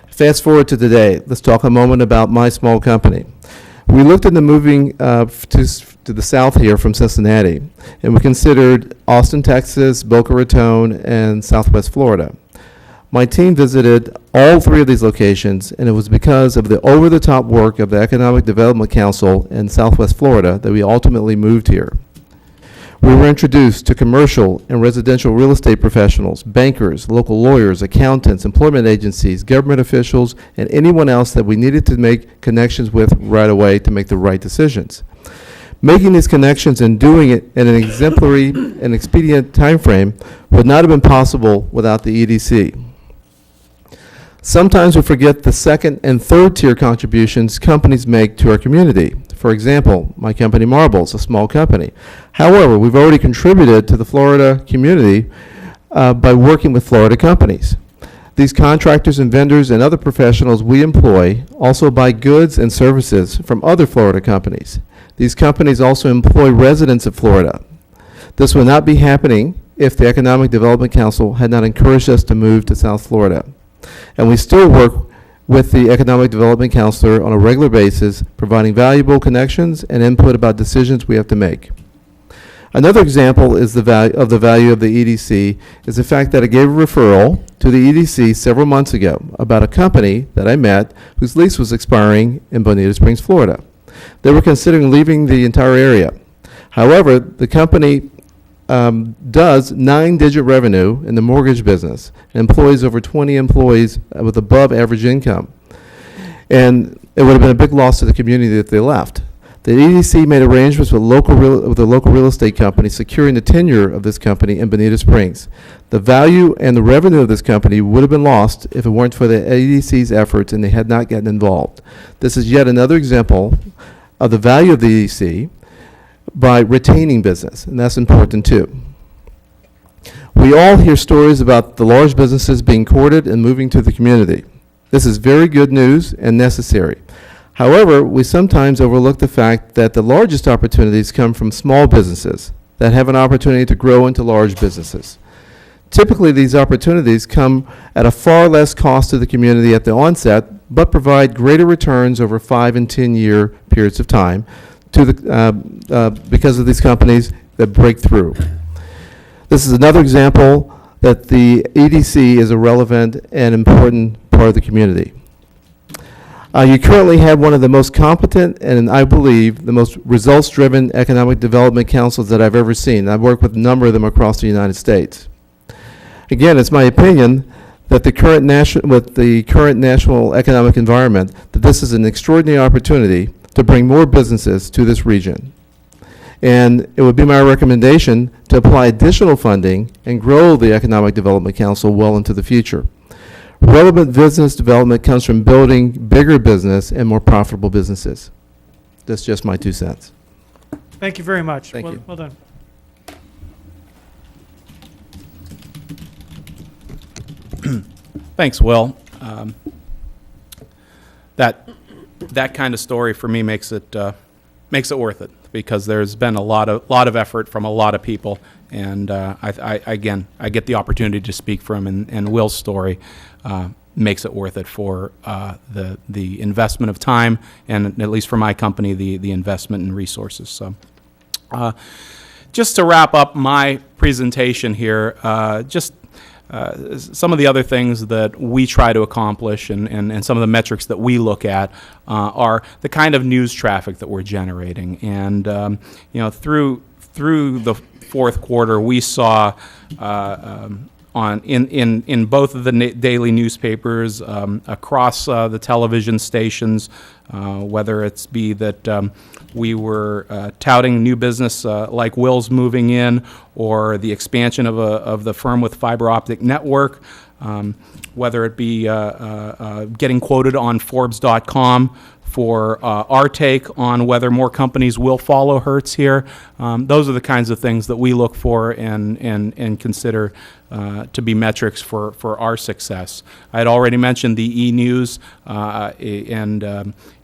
Fast forward to today. Let's talk a moment about my small company. We looked into moving to the south here from Cincinnati, and we considered Austin, Texas, Boca Raton, and Southwest Florida. My team visited all 3 of these locations, and it was because of the over-the-top work of the Economic Development Council in Southwest Florida that we ultimately moved here. We were introduced to commercial and residential real estate professionals, bankers, local lawyers, accountants, employment agencies, government officials, and anyone else that we needed to make connections with right away to make the right decisions. Making these connections and doing it in an exemplary and expedient time frame would not have been possible without the EDC. Sometimes we forget the second and third tier contributions companies make to our community. For example, my company Marbles, a small company. However, we've already contributed to the Florida community by working with Florida companies. These contractors and vendors and other professionals we employ also buy goods and services from other Florida companies. These companies also employ residents of Florida. This would not be happening if the Economic Development Council had not encouraged us to move to South Florida. And we still work with the Economic Development Counselor on a regular basis, providing valuable connections and input about decisions we have to make. Another example is the value of the EDC is the fact that I gave a referral to the EDC several months ago about a company that I met whose lease was expiring in Bonita Springs, Florida. They were considering leaving the entire area. However, the company does 9-digit revenue in the mortgage business and employs over 20 employees with above average income. And it would have been a big loss to the community if they left. The EDC made arrangements with the local real estate company, securing the tenure of this company in Bonita Springs. The value and the revenue of this company would have been lost if it weren't for the EDC's efforts and they had not gotten involved. This is yet another example of the value of the EDC by retaining business, and that's important too. We all hear stories about the large businesses being courted and moving to the community. This is very good news and necessary. However, we sometimes overlook the fact that the largest opportunities come from small businesses that have an opportunity to grow into large businesses. Typically, these opportunities come at a far less cost to the community at the onset, but provide greater returns over 5 and 10-year periods of time to because of these companies that break through. This is another example that the EDC is a relevant and important part of the community. You currently have one of the most competent and, I believe, the most results-driven economic development councils that I've ever seen. I've worked with a number of them across the United States. Again, it's my opinion that with the current national economic environment, that this is an extraordinary opportunity to bring more businesses to this region. And it would be my recommendation to apply additional funding and grow the Economic Development Council well into the future. Relevant business development comes from building bigger business and more profitable businesses. That's just my 2 cents. Thank you very much. Thank you. Well done. Thanks, Will. That kind of story for me makes it worth it, because there's been a lot of effort from a lot of people, and I get the opportunity to speak for him, and Will's story makes it worth it for the investment of time, and at least for my company, the investment in resources. So, just to wrap up my presentation here, some of the other things that we try to accomplish and some of the metrics that we look at are the kind of news traffic that we're generating. And through the fourth quarter, we saw in both of the daily newspapers, across the television stations, whether it's be that we were touting new business like Will's moving in, or the expansion of the firm with fiber optic network, whether it be getting quoted on Forbes.com for our take on whether more companies will follow Hertz here. Those are the kinds of things that we look for and consider to be metrics for our success. I had already mentioned the e-news, and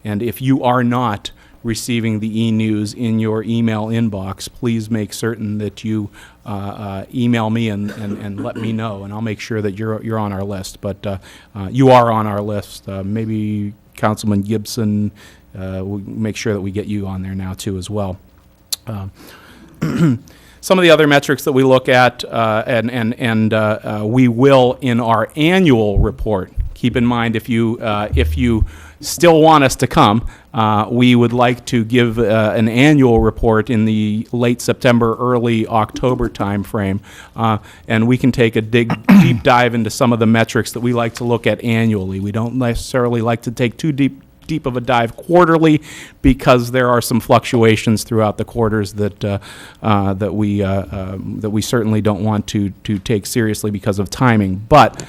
if you are not receiving the e-news in your email inbox, please make certain that you email me and let me know, and I'll make sure that you're on our list. But you are on our list. Maybe Councilman Gibson, we'll make sure that we get you on there now too as well. Some of the other metrics that we look at, and we will in our annual report. Keep in mind, if you still want us to come, we would like to give an annual report in the late September, early October timeframe, and we can take a deep dive into some of the metrics that we like to look at annually. We don't necessarily like to take too deep of a dive quarterly, because there are some fluctuations throughout the quarters that we certainly don't want to take seriously because of timing. But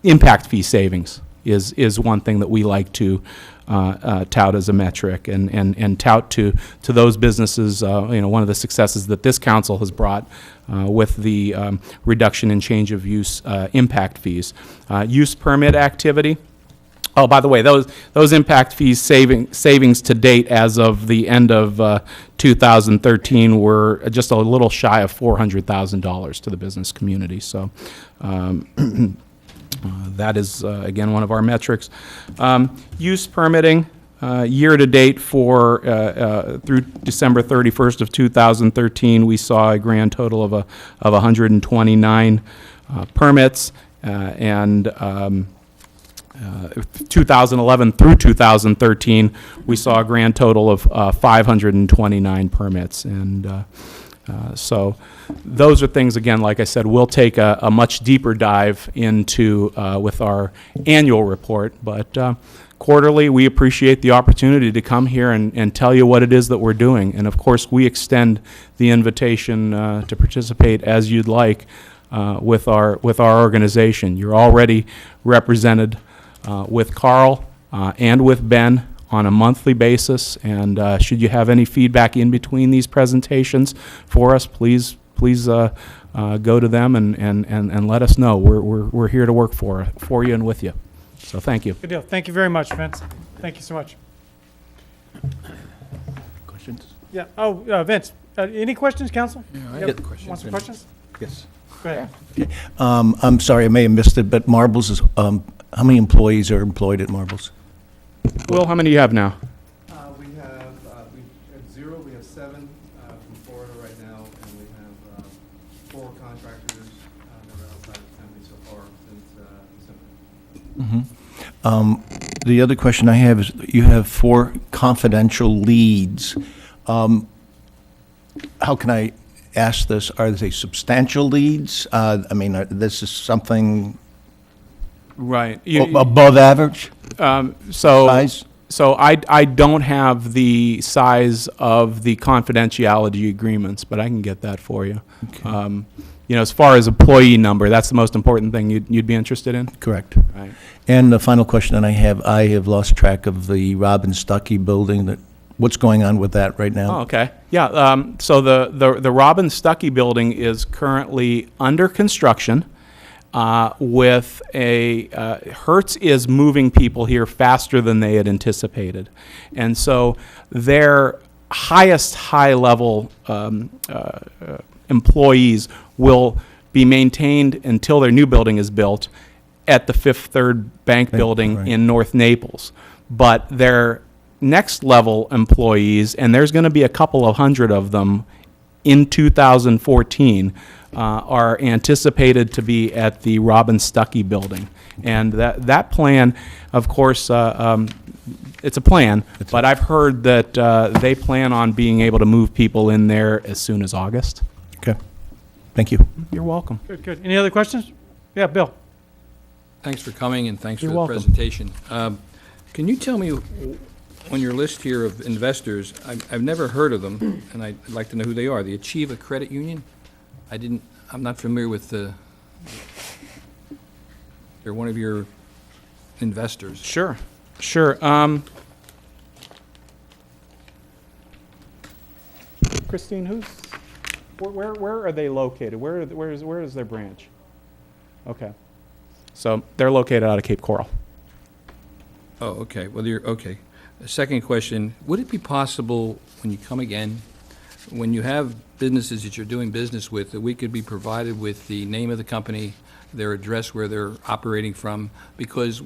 impact fee savings is one thing that we like to tout as a metric, and tout to those businesses. One of the successes that this council has brought with the reduction in change of use impact fees, use permit activity. Oh, by the way, those impact fees savings to date as of the end of 2013 were just a little shy of $400,000 to the business community. So that is, again, one of our metrics. Use permitting, year to date for through December 31st of 2013, we saw a grand total of 129 permits, and 2011 through 2013, we saw a grand total of 529 permits. And So those are things, again, like I said, we'll take a much deeper dive into with our annual report. But quarterly, we appreciate the opportunity to come here and tell you what it is that we're doing. And of course, we extend the invitation to participate as you'd like with our organization. You're already represented with Carl and with Ben on a monthly basis, and should you have any feedback in between these presentations for us, please go to them and let us know. We're here to work for you and with you. So thank you. Good deal. Thank you very much, Vince. Thank you so much. Questions? Yeah. Oh, Vince, any questions, council? Yeah, I Yep. have questions. Want some questions? Yes. Go ahead. Okay. I'm sorry, I may have missed it, but Marbles is, how many employees are employed at Marbles? Will, how many do you have now? We have 0, we have 7 from Florida right now, and we have 4 contractors that are outside the company so far since December. The other question I have is, you have 4 confidential leads. How can I ask this? Are they substantial leads? I mean, this is something Right. above average So size? So I don't have the size of the confidentiality agreements, but I can get that for you. Okay. You know, as far as employee number, that's the most important thing you'd be interested in? Correct. Right. And the final question that I have lost track of the Robin Stuckey building. What's going on with that right now? Oh, okay. Yeah, so the Robin Stuckey building is currently under construction with Hertz is moving people here faster than they had anticipated. And so their highest high-level employees will be maintained until their new building is built at the Fifth Third Bank building right. in North Naples. But their next level employees, and there's going to be a couple of hundred of them in 2014, are anticipated to be at the Robin Stuckey building. And that plan, of course, it's a plan, but I've heard that they plan on being able to move people in there as soon as August. Okay. Thank you. You're welcome. Good, good. Any other questions? Yeah, Bill. Thanks for coming and thanks for You're the welcome. presentation. Can you tell me, on your list here of investors, I've never heard of them, and I'd like to know who they are. The Achieva Credit Union? I'm not familiar with they're one of your investors. Sure. Christine, where are they located? Where is their branch? Okay. So they're located out of Cape Coral. Oh, okay. Well, okay. The second question, would it be possible, when you come again, when you have businesses that you're doing business with, that we could be provided with the name of the company, their address where they're operating from? Because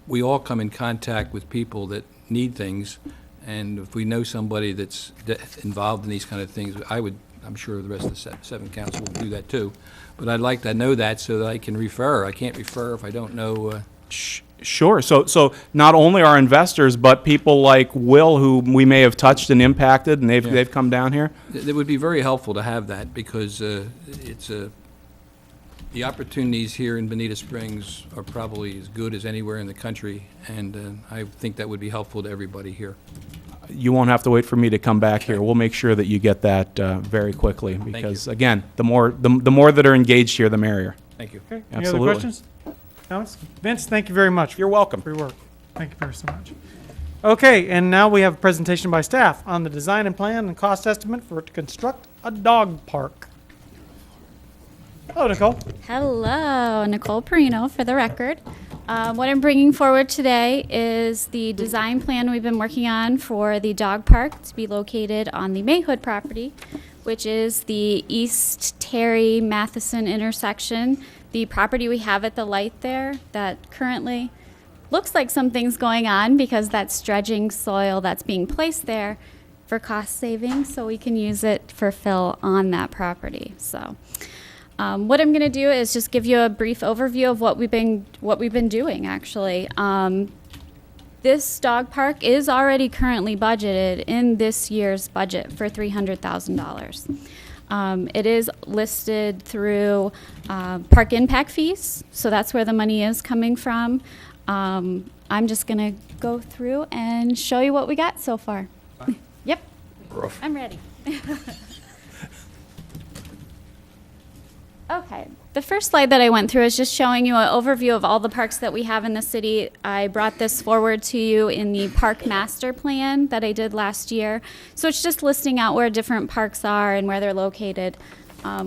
we all come in contact with people that need things, and if we know somebody that's involved in these kind of things, I'm sure the rest of the 7 council will do that too. But I'd like to know that so that I can refer. I can't refer if I don't know. Sure. So not only our investors, but people like Will, who we may have touched and impacted, and they've come down here. It would be very helpful to have that, because it's the opportunities here in Bonita Springs are probably as good as anywhere in the country, and I think that would be helpful to everybody here. You won't have to wait for me to come back here. We'll make sure that you get that very quickly, because again, the more that are engaged here, the merrier. Thank you. Okay. Any Absolutely. other questions? Comments? Vince, thank you very much. You're welcome. For your work. Thank you very so much. Okay, and now we have a presentation by staff on the design and plan and cost estimate to construct a dog park. Hello, Nicole. Hello, Nicole Perino for the record. What I'm bringing forward today is the design plan we've been working on for the dog park to be located on the Mayhood property, which is the East Terry Matheson intersection. The property we have at the light there that currently looks like something's going on because that's dredging soil that's being placed there for cost savings, so we can use it for fill on that property. So what I'm going to do is just give you a brief overview of what we've been doing. Actually, this dog park is already currently budgeted in this year's budget for $300,000. It is listed through park impact fees, so that's where the money is coming from. I'm just going to go through and show you what we got so far. Yep, I'm ready. Okay, the first slide that I went through is just showing you an overview of all the parks that we have in the city. I brought this forward to you in the park master plan that I did last year. So it's just listing out where different parks are and where they're located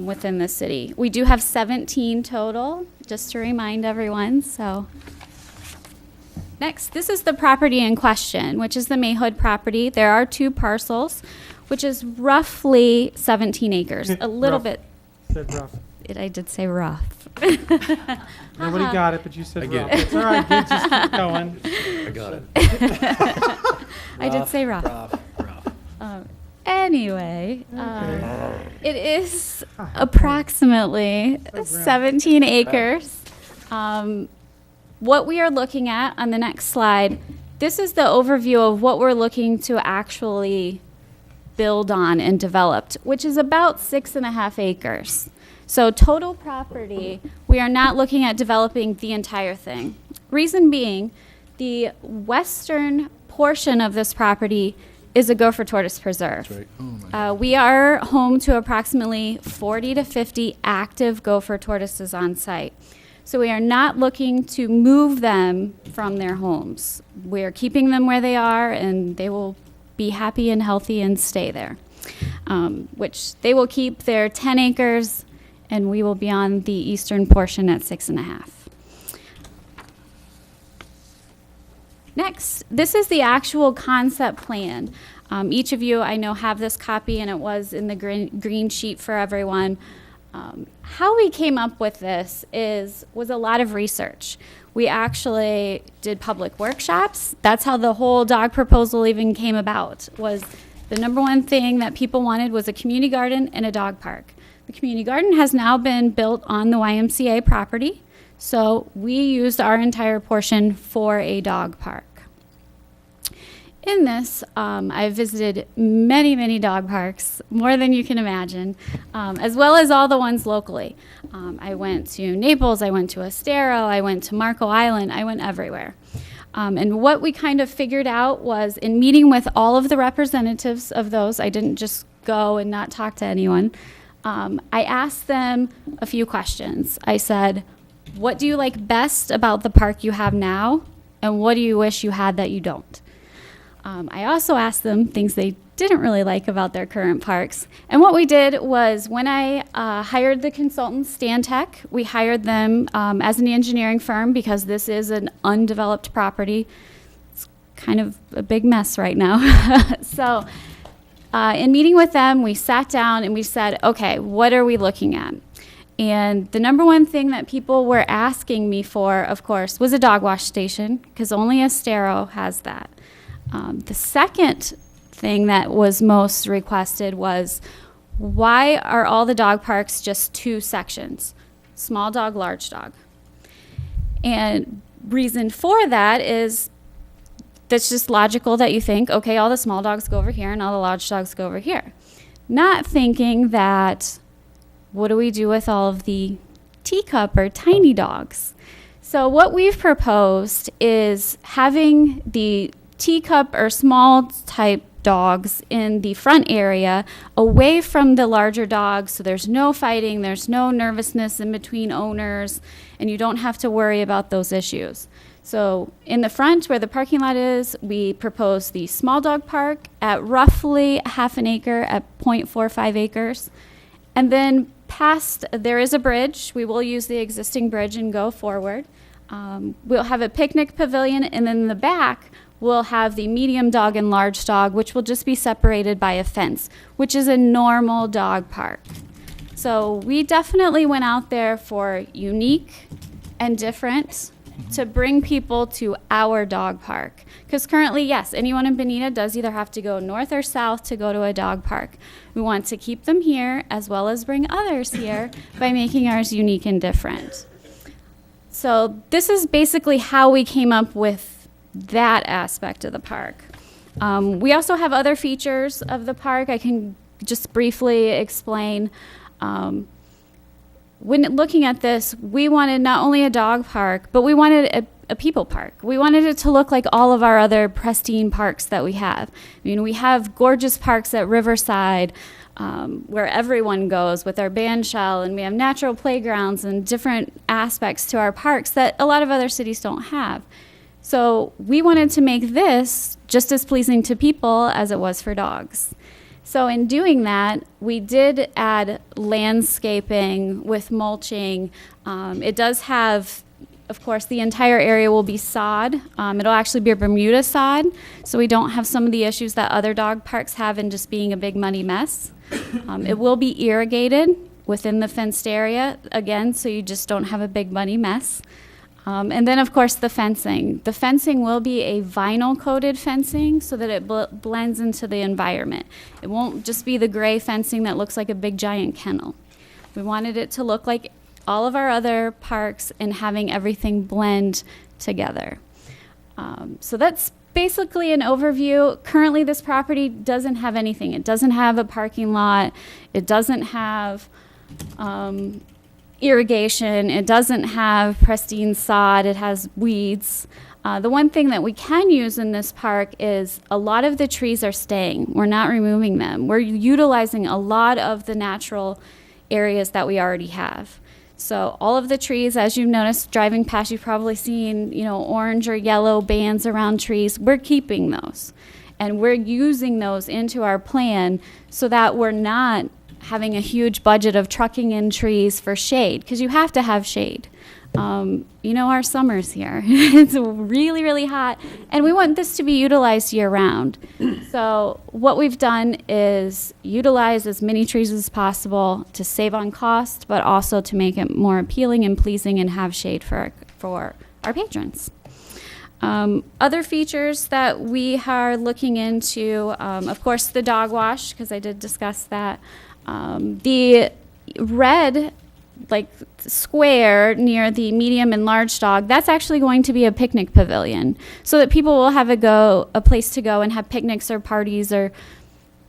within the city. We do have 17 total, just to remind everyone. So next, this is the property in question, which is the Mayhood property. There are 2 parcels, which is roughly 17 acres, a little bit. Said rough. I did say rough. Nobody got it, but you said rough. It's all right, kids, just keep going. I got it. I did say rough. Anyway, it is approximately 17 acres. What we are looking at on the next slide, this is the overview of what we're looking to actually build on and develop, which is about 6.5 acres. So total property, we are not looking at developing the entire thing. Reason being, the western portion of this property is a gopher tortoise preserve. That's right. We are home to approximately 40 to 50 active gopher tortoises on site. So we are not looking to move them from their homes. We are keeping them where they are, and they will be happy and healthy and stay there, which they will keep their 10 acres, and we will be on the eastern portion at 6.5. Next, this is the actual concept plan. Each of you, I know, have this copy, and it was in the green sheet for everyone. How we came up with this was a lot of research. We actually did public workshops. That's how the whole dog proposal even came about. Was the number one thing that people wanted was a community garden and a dog park. The community garden has now been built on the YMCA property, so we used our entire portion for a dog park. In this, I've visited many, many dog parks, more than you can imagine, as well as all the ones locally. I went to Naples, I went to Estero, I went to Marco Island, I went everywhere. And what we kind of figured out was, in meeting with all of the representatives of those, I didn't just go and not talk to anyone. I asked them a few questions. I said, what do you like best about the park you have now? And what do you wish you had that you don't? I also asked them things they didn't really like about their current parks. And what we did was, when I hired the consultant, Stantec, we hired them as an engineering firm because this is an undeveloped property. It's kind of a big mess right now. So in meeting with them, we sat down and we said, okay, what are we looking at? And the number one thing that people were asking me for, of course, was a dog wash station, because only Estero has that. The second thing that was most requested was, why are all the dog parks just 2 sections? Small dog, large dog. And reason for that is, that's just logical that you think, okay, all the small dogs go over here and all the large dogs go over here. Not thinking that, what do we do with all of the teacup or tiny dogs? So what we've proposed is having the teacup or small type dogs in the front area away from the larger dogs, so there's no fighting, there's no nervousness in between owners, and you don't have to worry about those issues. So in the front where the parking lot is, we propose the small dog park at roughly half an acre at 0.45 acres. And then past, there is a bridge. We will use the existing bridge and go forward. We'll have a picnic pavilion, and then in the back, we'll have the medium dog and large dog, which will just be separated by a fence, which is a normal dog park. So we definitely went out there for unique and different to bring people to our dog park. Because currently, yes, anyone in Bonita does either have to go north or south to go to a dog park. We want to keep them here as well as bring others here by making ours unique and different. So this is basically how we came up with that aspect of the park. We also have other features of the park. I can just briefly explain, when looking at this, we wanted not only a dog park, but we wanted a people park. We wanted it to look like all of our other pristine parks that we have. I mean, we have gorgeous parks at Riverside, where everyone goes with our band shell, and we have natural playgrounds and different aspects to our parks that a lot of other cities don't have. So we wanted to make this just as pleasing to people as it was for dogs. So in doing that, we did add landscaping with mulching. It does have, of course, the entire area will be sod. It'll actually be a Bermuda sod, so we don't have some of the issues that other dog parks have in just being a big muddy mess. It will be irrigated within the fenced area, again, so you just don't have a big muddy mess. And then, of course, the fencing. The fencing will be a vinyl-coated fencing so that it blends into the environment. It won't just be the gray fencing that looks like a big giant kennel. We wanted it to look like all of our other parks and having everything blend together. So that's basically an overview. Currently, this property doesn't have anything. It doesn't have a parking lot. It doesn't have irrigation. It doesn't have pristine sod. It has weeds. The one thing that we can use in this park is a lot of the trees are staying. We're not removing them. We're utilizing a lot of the natural areas that we already have. So all of the trees, as you've noticed driving past, you've probably seen, orange or yellow bands around trees. We're keeping those. And we're using those into our plan so that we're not having a huge budget of trucking in trees for shade, because you have to have shade. Our summer's here. It's really, really hot, and we want this to be utilized year-round. So what we've done is utilize as many trees as possible to save on cost, but also to make it more appealing and pleasing and have shade for our patrons. Other features that we are looking into, of course, the dog wash, because I did discuss that. The red square near the medium and large dog, that's actually going to be a picnic pavilion so that people will have a place to go and have picnics or parties or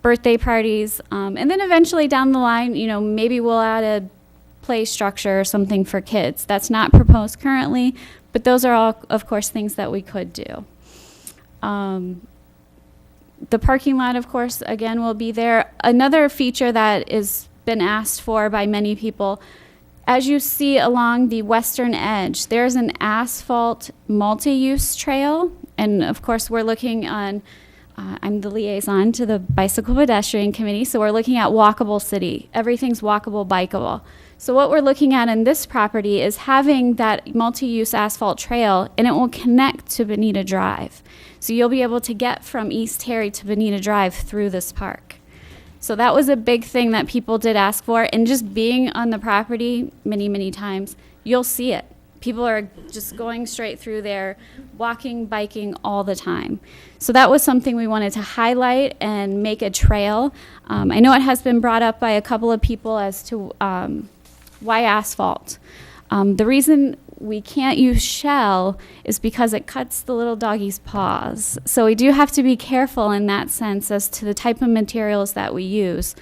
birthday parties. And then eventually down the line, maybe we'll add a play structure or something for kids. That's not proposed currently, but those are all, of course, things that we could do. The parking lot, of course, again, will be there. Another feature that is been asked for by many people, as you see along the western edge, there's an asphalt multi-use trail. And of course, we're looking on, I'm the liaison to the Bicycle Pedestrian Committee, so we're looking at walkable city. Everything's walkable, bikeable. So what we're looking at in this property is having that multi-use asphalt trail, and it will connect to Bonita Drive. So you'll be able to get from East Terry to Bonita Drive through this park. So that was a big thing that people did ask for, and just being on the property many, many times, you'll see it. People are just going straight through there, walking, biking all the time. So that was something we wanted to highlight and make a trail. I know it has been brought up by a couple of people as to why asphalt. The reason we can't use shell is because it cuts the little doggy's paws. So we do have to be careful in that sense as to the type of materials that we use.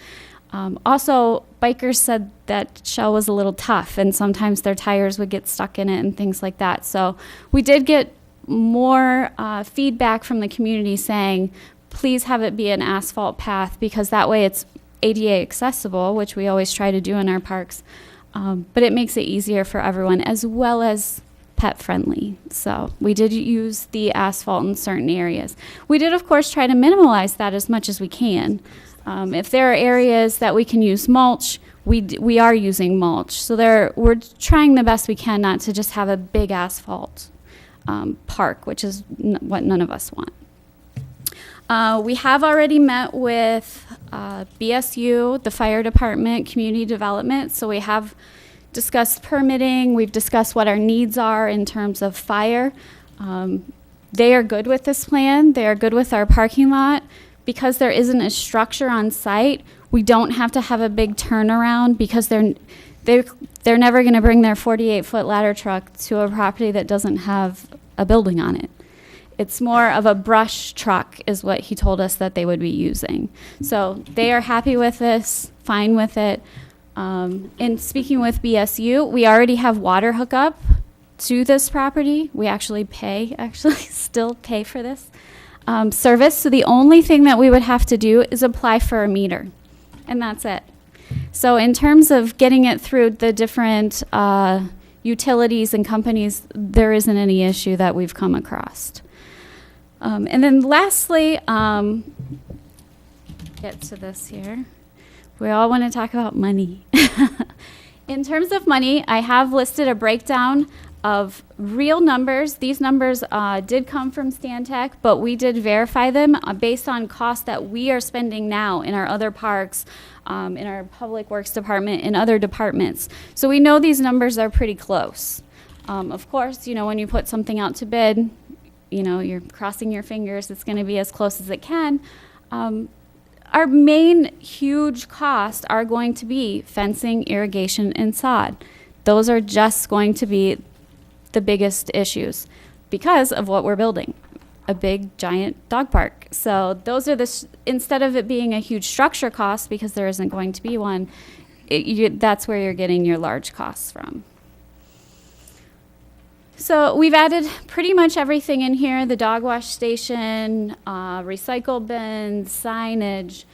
Also, bikers said that shell was a little tough, and sometimes their tires would get stuck in it and things like that. So we did get more feedback from the community saying, please have it be an asphalt path, because that way it's ADA accessible, which we always try to do in our parks. But it makes it easier for everyone, as well as pet friendly. So we did use the asphalt in certain areas. We did, of course, try to minimize that as much as we can. If there are areas that we can use mulch, we are using mulch. So we're trying the best we can not to just have a big asphalt park, which is what none of us want. We have already met with BSU, the fire department, community development. So we have discussed permitting. We've discussed what our needs are in terms of fire. They are good with this plan. They are good with our parking lot. Because there isn't a structure on site, we don't have to have a big turnaround, because they're never going to bring their 48-foot ladder truck to a property that doesn't have a building on it. It's more of a brush truck is what he told us that they would be using. So they are happy with this, fine with it. In speaking with BSU, we already have water hookup to this property. We actually still pay for this service. So the only thing that we would have to do is apply for a meter, and that's it. So in terms of getting it through the different utilities and companies, there isn't any issue that we've come across. And then lastly, get to this here. We all want to talk about money. In terms of money, I have listed a breakdown of real numbers. These numbers did come from Stantec, but we did verify them based on costs that we are spending now in our other parks, in our Public Works Department, in other departments. So we know these numbers are pretty close. Of course, you know, when you put something out to bid, you know, you're crossing your fingers, it's going to be as close as it can. Our main huge costs are going to be fencing, irrigation, and sod. Those are just going to be the biggest issues because of what we're building, a big giant dog park. So those are instead of it being a huge structure cost, because there isn't going to be one, that's where you're getting your large costs from. So we've added pretty much everything in here: the dog wash station, recycle bins, signage,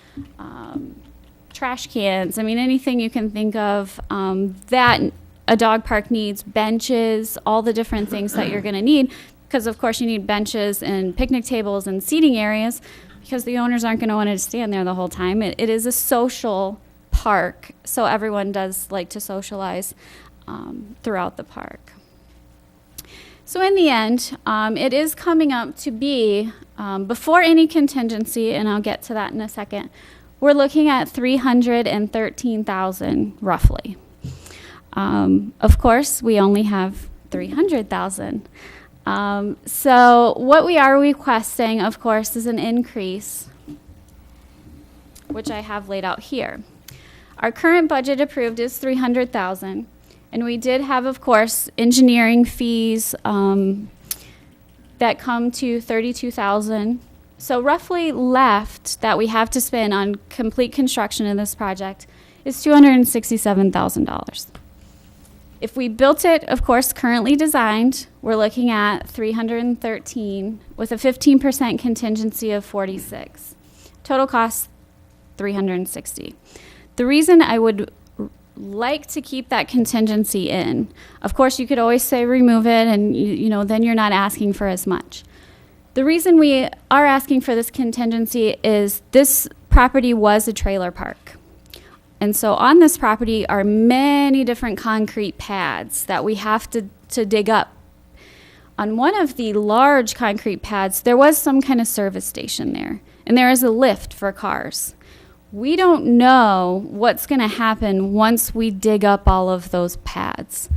trash cans. I mean, anything you can think of that a dog park needs, benches, all the different things that you're going to need, because of course you need benches and picnic tables and seating areas, because the owners aren't going to want to stand there the whole time. It is a social park, so everyone does like to socialize throughout the park. So in the end, it is coming up to be, before any contingency, and I'll get to that in a second, we're looking at $313,000 roughly. Of course, we only have $300,000. So what we are requesting, of course, is an increase, which I have laid out here. Our current budget approved is $300,000. And we did have, of course, engineering fees that come to $32,000. So roughly left that we have to spend on complete construction of this project is $267,000. If we built it, of course, currently designed, we're looking at $313,000 with a 15% contingency of $46,000. Total cost $360,000. The reason I would like to keep that contingency in, of course, you could always say remove it, and you know, then you're not asking for as much. The reason we are asking for this contingency is this property was a trailer park. And so on this property are many different concrete pads that we have to dig up. On one of the large concrete pads, there was some kind of service station there, and there is a lift for cars. We don't know what's going to happen once we dig up all of those pads.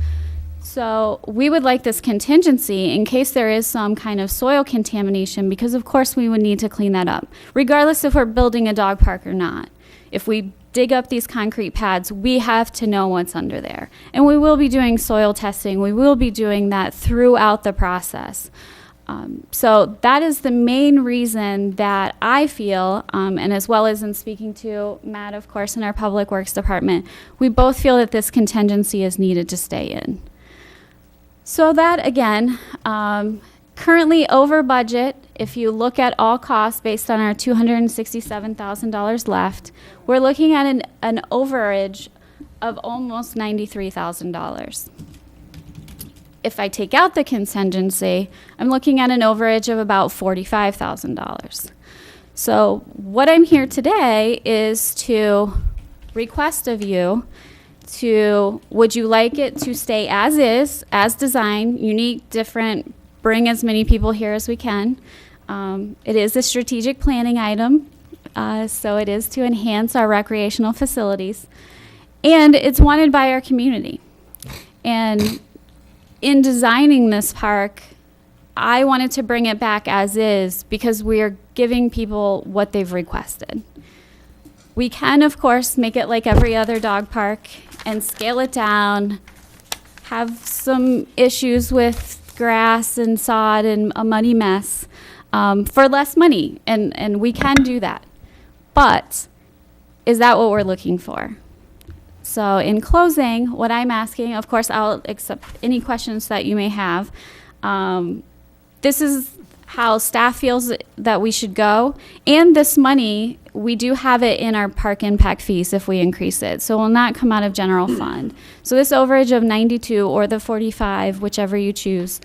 So we would like this contingency in case there is some kind of soil contamination, because of course we would need to clean that up, regardless if we're building a dog park or not. If we dig up these concrete pads, we have to know what's under there. And we will be doing soil testing. We will be doing that throughout the process. So that is the main reason that I feel, and as well as in speaking to Matt, of course, in our Public Works Department, we both feel that this contingency is needed to stay in. So that, again, currently over budget, if you look at all costs based on our $267,000 left, we're looking at an overage of almost $93,000. If I take out the contingency, I'm looking at an overage of about $45,000. So what I'm here today is to request of you would you like it to stay as is, as designed, unique, different, bring as many people here as we can. It is a strategic planning item, so it is to enhance our recreational facilities. And it's wanted by our community. And in designing this park, I wanted to bring it back as is because we are giving people what they've requested. We can, of course, make it like every other dog park and scale it down, have some issues with grass and sod and a muddy mess for less money, and we can do that. But is that what we're looking for? So in closing, what I'm asking, of course, I'll accept any questions that you may have. This is how staff feels that we should go. And this money, we do have it in our park impact fees if we increase it. So it will not come out of general fund. So this overage of 92 or the 45, whichever you choose,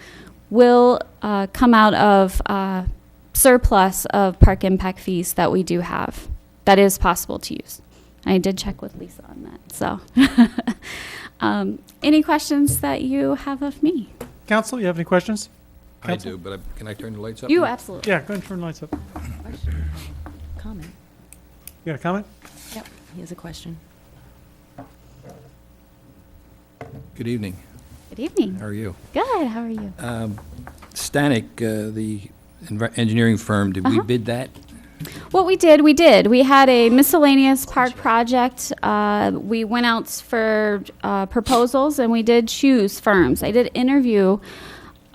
will come out of surplus of park impact fees that we do have. That is possible to use. I did check with Lisa on that. So any questions that you have of me? Council, you have any questions? I do, but can I turn the lights up? You absolutely. Yeah, go ahead and turn the lights up. Comment. You got a comment? Yep, he has a question. Good evening. Good evening. How are you? Good. How are you? Stanek, the engineering firm, did we bid that? What we did. We had a miscellaneous park project. We went out for proposals, and we did choose firms. I did interview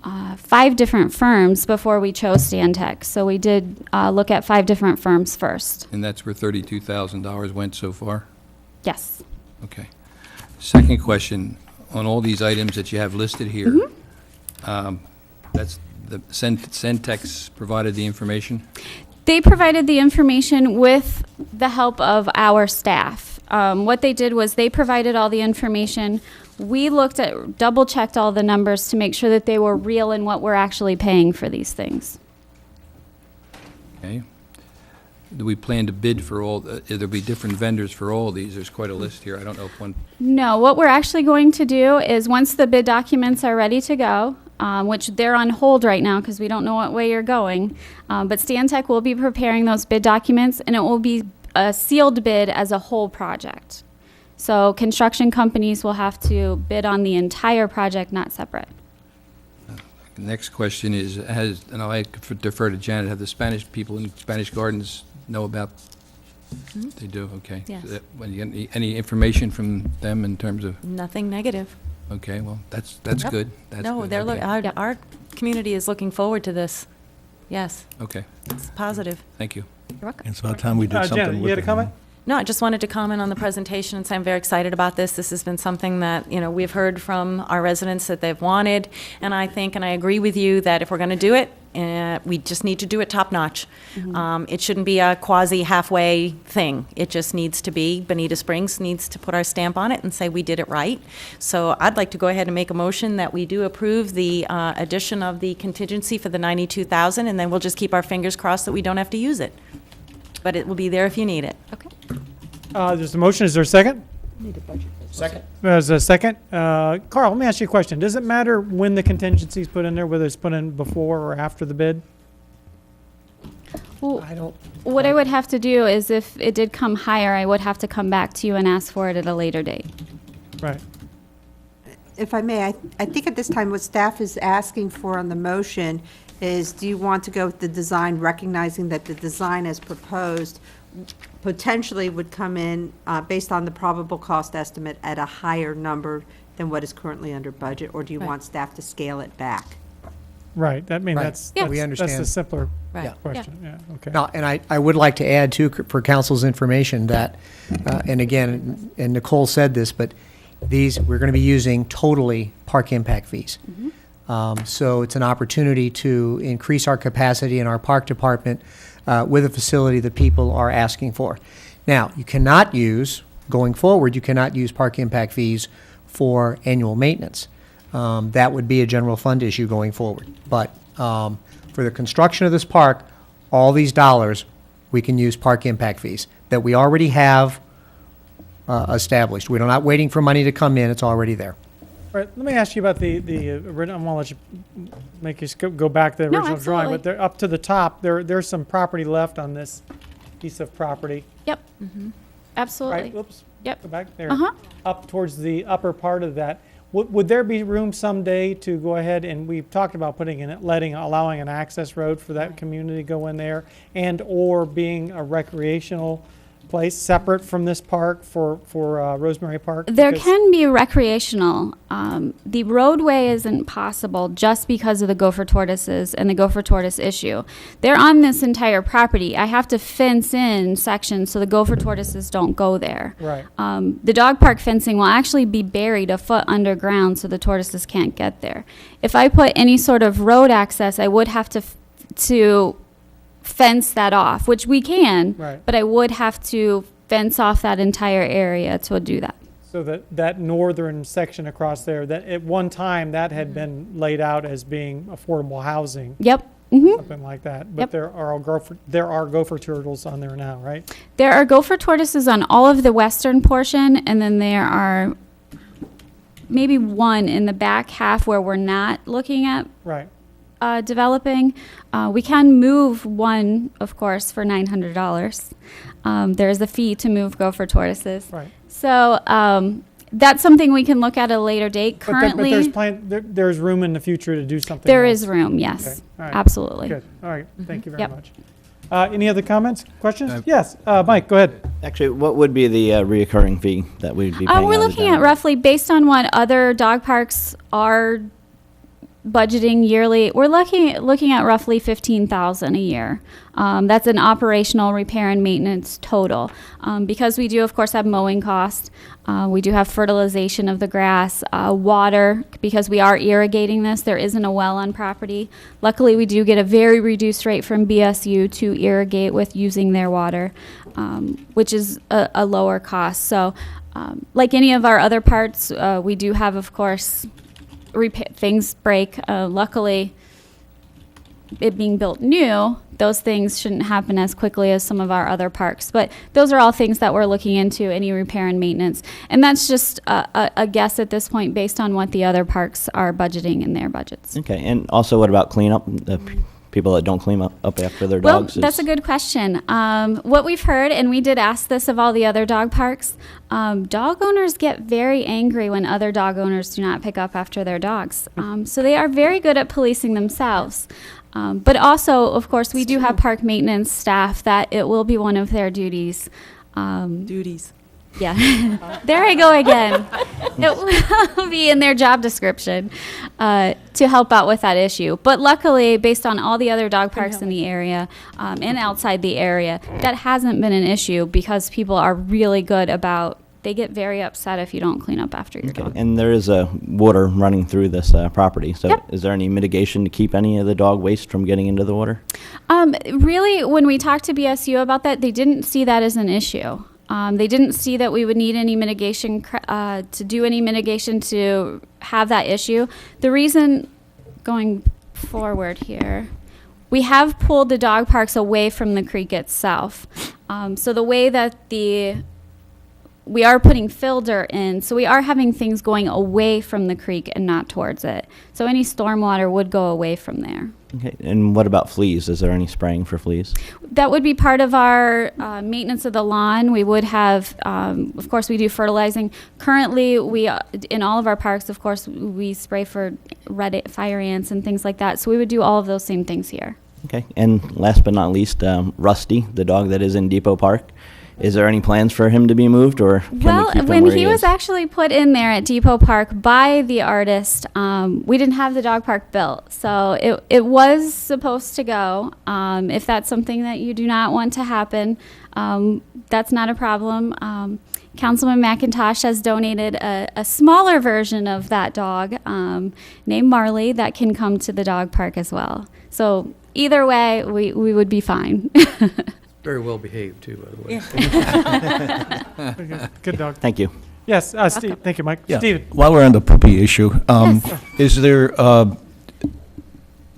5 different firms before we chose Stantec. So we did look at 5 different firms first. And that's where $32,000 went so far? Yes. Okay. Second question, on all these items that you have listed here, that's the Centex provided the information? They provided the information with the help of our staff. What they did was they provided all the information. We looked at, double-checked all the numbers to make sure that they were real and what we're actually paying for these things. Okay. Do we plan to bid for all, there'll be different vendors for all of these? There's quite a list here. I don't know if one... No, what we're actually going to do is once the bid documents are ready to go, which they're on hold right now because we don't know what way you're going, but Stantec will be preparing those bid documents, and it will be a sealed bid as a whole project. So construction companies will have to bid on the entire project, not separate. The next question is, and I'll defer to Janet, have the Spanish people in Spanish Gardens know about? They do, okay. Yes. So any information from them in terms of? Nothing negative. Okay, well, that's Yep. good. That's No, good, they're okay. our community is looking forward to this. Yes, Okay, it's positive. thank you. You're welcome. It's about time we did something Janet, with you had a it. comment? No, I just wanted to comment on the presentation and say I'm very excited about this. This has been something that, we've heard from our residents that they've wanted. And I think, and I agree with you, that if we're going to do it, we just need to do it top-notch. It shouldn't be a quasi-halfway thing. It just needs to be, Bonita Springs needs to put our stamp on it and say we did it right. So I'd like to go ahead and make a motion that we do approve the addition of the contingency for the $92,000, and then we'll just keep our fingers crossed that we don't have to use it. But it will be there if you need it. Okay. There's a motion. Is there a second? Second. There's a second. Carl, let me ask you a question. Does it matter when the contingency is put in there, whether it's put in before or after the bid? Well, what I would have to do is if it did come higher, I would have to come back to you and ask for it at a later date. Right. If I may, I think at this time what staff is asking for on the motion is, do you want to go with the design, recognizing that the design as proposed potentially would come in based on the probable cost estimate at a higher number than what is currently under budget, or do you want staff to scale it back? Right. That mean Right. that's Yeah. We that's understand. the simpler Right. question. Yeah. Okay. Now, and I would like to add, too, for council's information, that, and again, and Nicole said this, but we're going to be using totally park impact fees. So it's an opportunity to increase our capacity in our park department with a facility that people are asking for. Now, you cannot use, going forward, you cannot use park impact fees for annual maintenance. That would be a general fund issue going forward. But for the construction of this park, all these dollars, we can use park impact fees that we already have established. We're not waiting for money to come in, it's already there. All right, let me ask you about the original. I'm gonna let you make you go back to the No, original drawing, absolutely. but they're up to the top. There's some property left on this piece of property. Yep. Absolutely. Right. Oops. Yep. Go back there. Uh-huh. Up towards the upper part of that. Would there be room someday to go ahead, and we've talked about allowing an access road for that community to go in there, and or being a recreational place separate from this park for Rosemary Park? There Because- can be recreational. The roadway isn't possible just because of the gopher tortoises and the gopher tortoise issue. They're on this entire property. I have to fence in sections so the gopher tortoises don't go there. Right. The dog park fencing will actually be buried a foot underground so the tortoises can't get there. If I put any sort of road access, I would have to fence that off, which we can, Right. but I would have to fence off that entire area to do that. So that northern section across there, that at one time that had been laid out as being affordable housing. Yep. Mm-hmm. Something like that. But Yep. there are gopher turtles on there now, right? There are gopher tortoises on all of the western portion, and then there are maybe one in the back half where we're not looking at Right. developing. We can move one, of course, for $900. There is a fee to move gopher tortoises. Right. So that's something we can look at at a later date. Currently, there's room in the future to do something there else. is room, yes. Okay. All right. Absolutely. Good. All right. Thank you very Yep. much. Any other comments, questions? Yes, Mike, go ahead. Actually, what would be the reoccurring fee that we'd be paying? We're out of looking the at town? roughly, based on what other dog parks are budgeting yearly, we're looking at roughly $15,000 a year. That's an operational repair and maintenance total. Because we do, of course, have mowing costs. We do have fertilization of the grass, water, because we are irrigating this. There isn't a well on property. Luckily, we do get a very reduced rate from BSU to irrigate with using their water, which is a lower cost. So, like any of our other parts, we do have, of course, things break. Luckily, it being built new, those things shouldn't happen as quickly as some of our other parks. But those are all things that we're looking into, any repair and maintenance. And that's just a guess at this point based on what the other parks are budgeting in their budgets. Okay, and also what about cleanup? The people that don't clean up after their Well, dogs? that's a good question. What we've heard, and we did ask this of all the other dog parks, dog owners get very angry when other dog owners do not pick up after their dogs. So they are very good at policing themselves. But also, of course, we do have park maintenance staff that it will be one of their duties. Duties. Yeah, there I go again. It will be in their job description to help out with that issue. But luckily, based on all the other dog parks in the area and outside the area, that hasn't been an issue because people are really good about, they get very upset if you don't clean up after your dog. And there is water running through this property. So Yep. is there any mitigation to keep any of the dog waste from getting into the water? Really, when we talked to BSU about that, they didn't see that as an issue. They didn't see that we would need any mitigation to do any mitigation to have that issue. The reason, going forward here, we have pulled the dog parks away from the creek itself. So the way that we are putting fill dirt in, so we are having things going away from the creek and not towards it. So any stormwater would go away from there. Okay, and what about fleas? Is there any spraying for fleas? That would be part of our maintenance of the lawn. We would have, of course, we do fertilizing. Currently, in all of our parks, of course, we spray for fire ants and things like that. So we would do all of those same things here. Okay, and last but not least, Rusty, the dog that is in Depot Park. Is there any plans for him to be moved, or can we keep him When where he was is? actually put in there at Depot Park by the artist, we didn't have the dog park built. So it was supposed to go. If that's something that you do not want to happen, that's not a problem. Councilman McIntosh has donated a smaller version of that dog named Marley that can come to the dog park as well. So either way, we would be fine. Very well behaved, too, by the way. Okay, good dog. Thank you. Yes, Steve. Thank you, Mike. Yeah. Steven. While we're on the poopy issue, is there,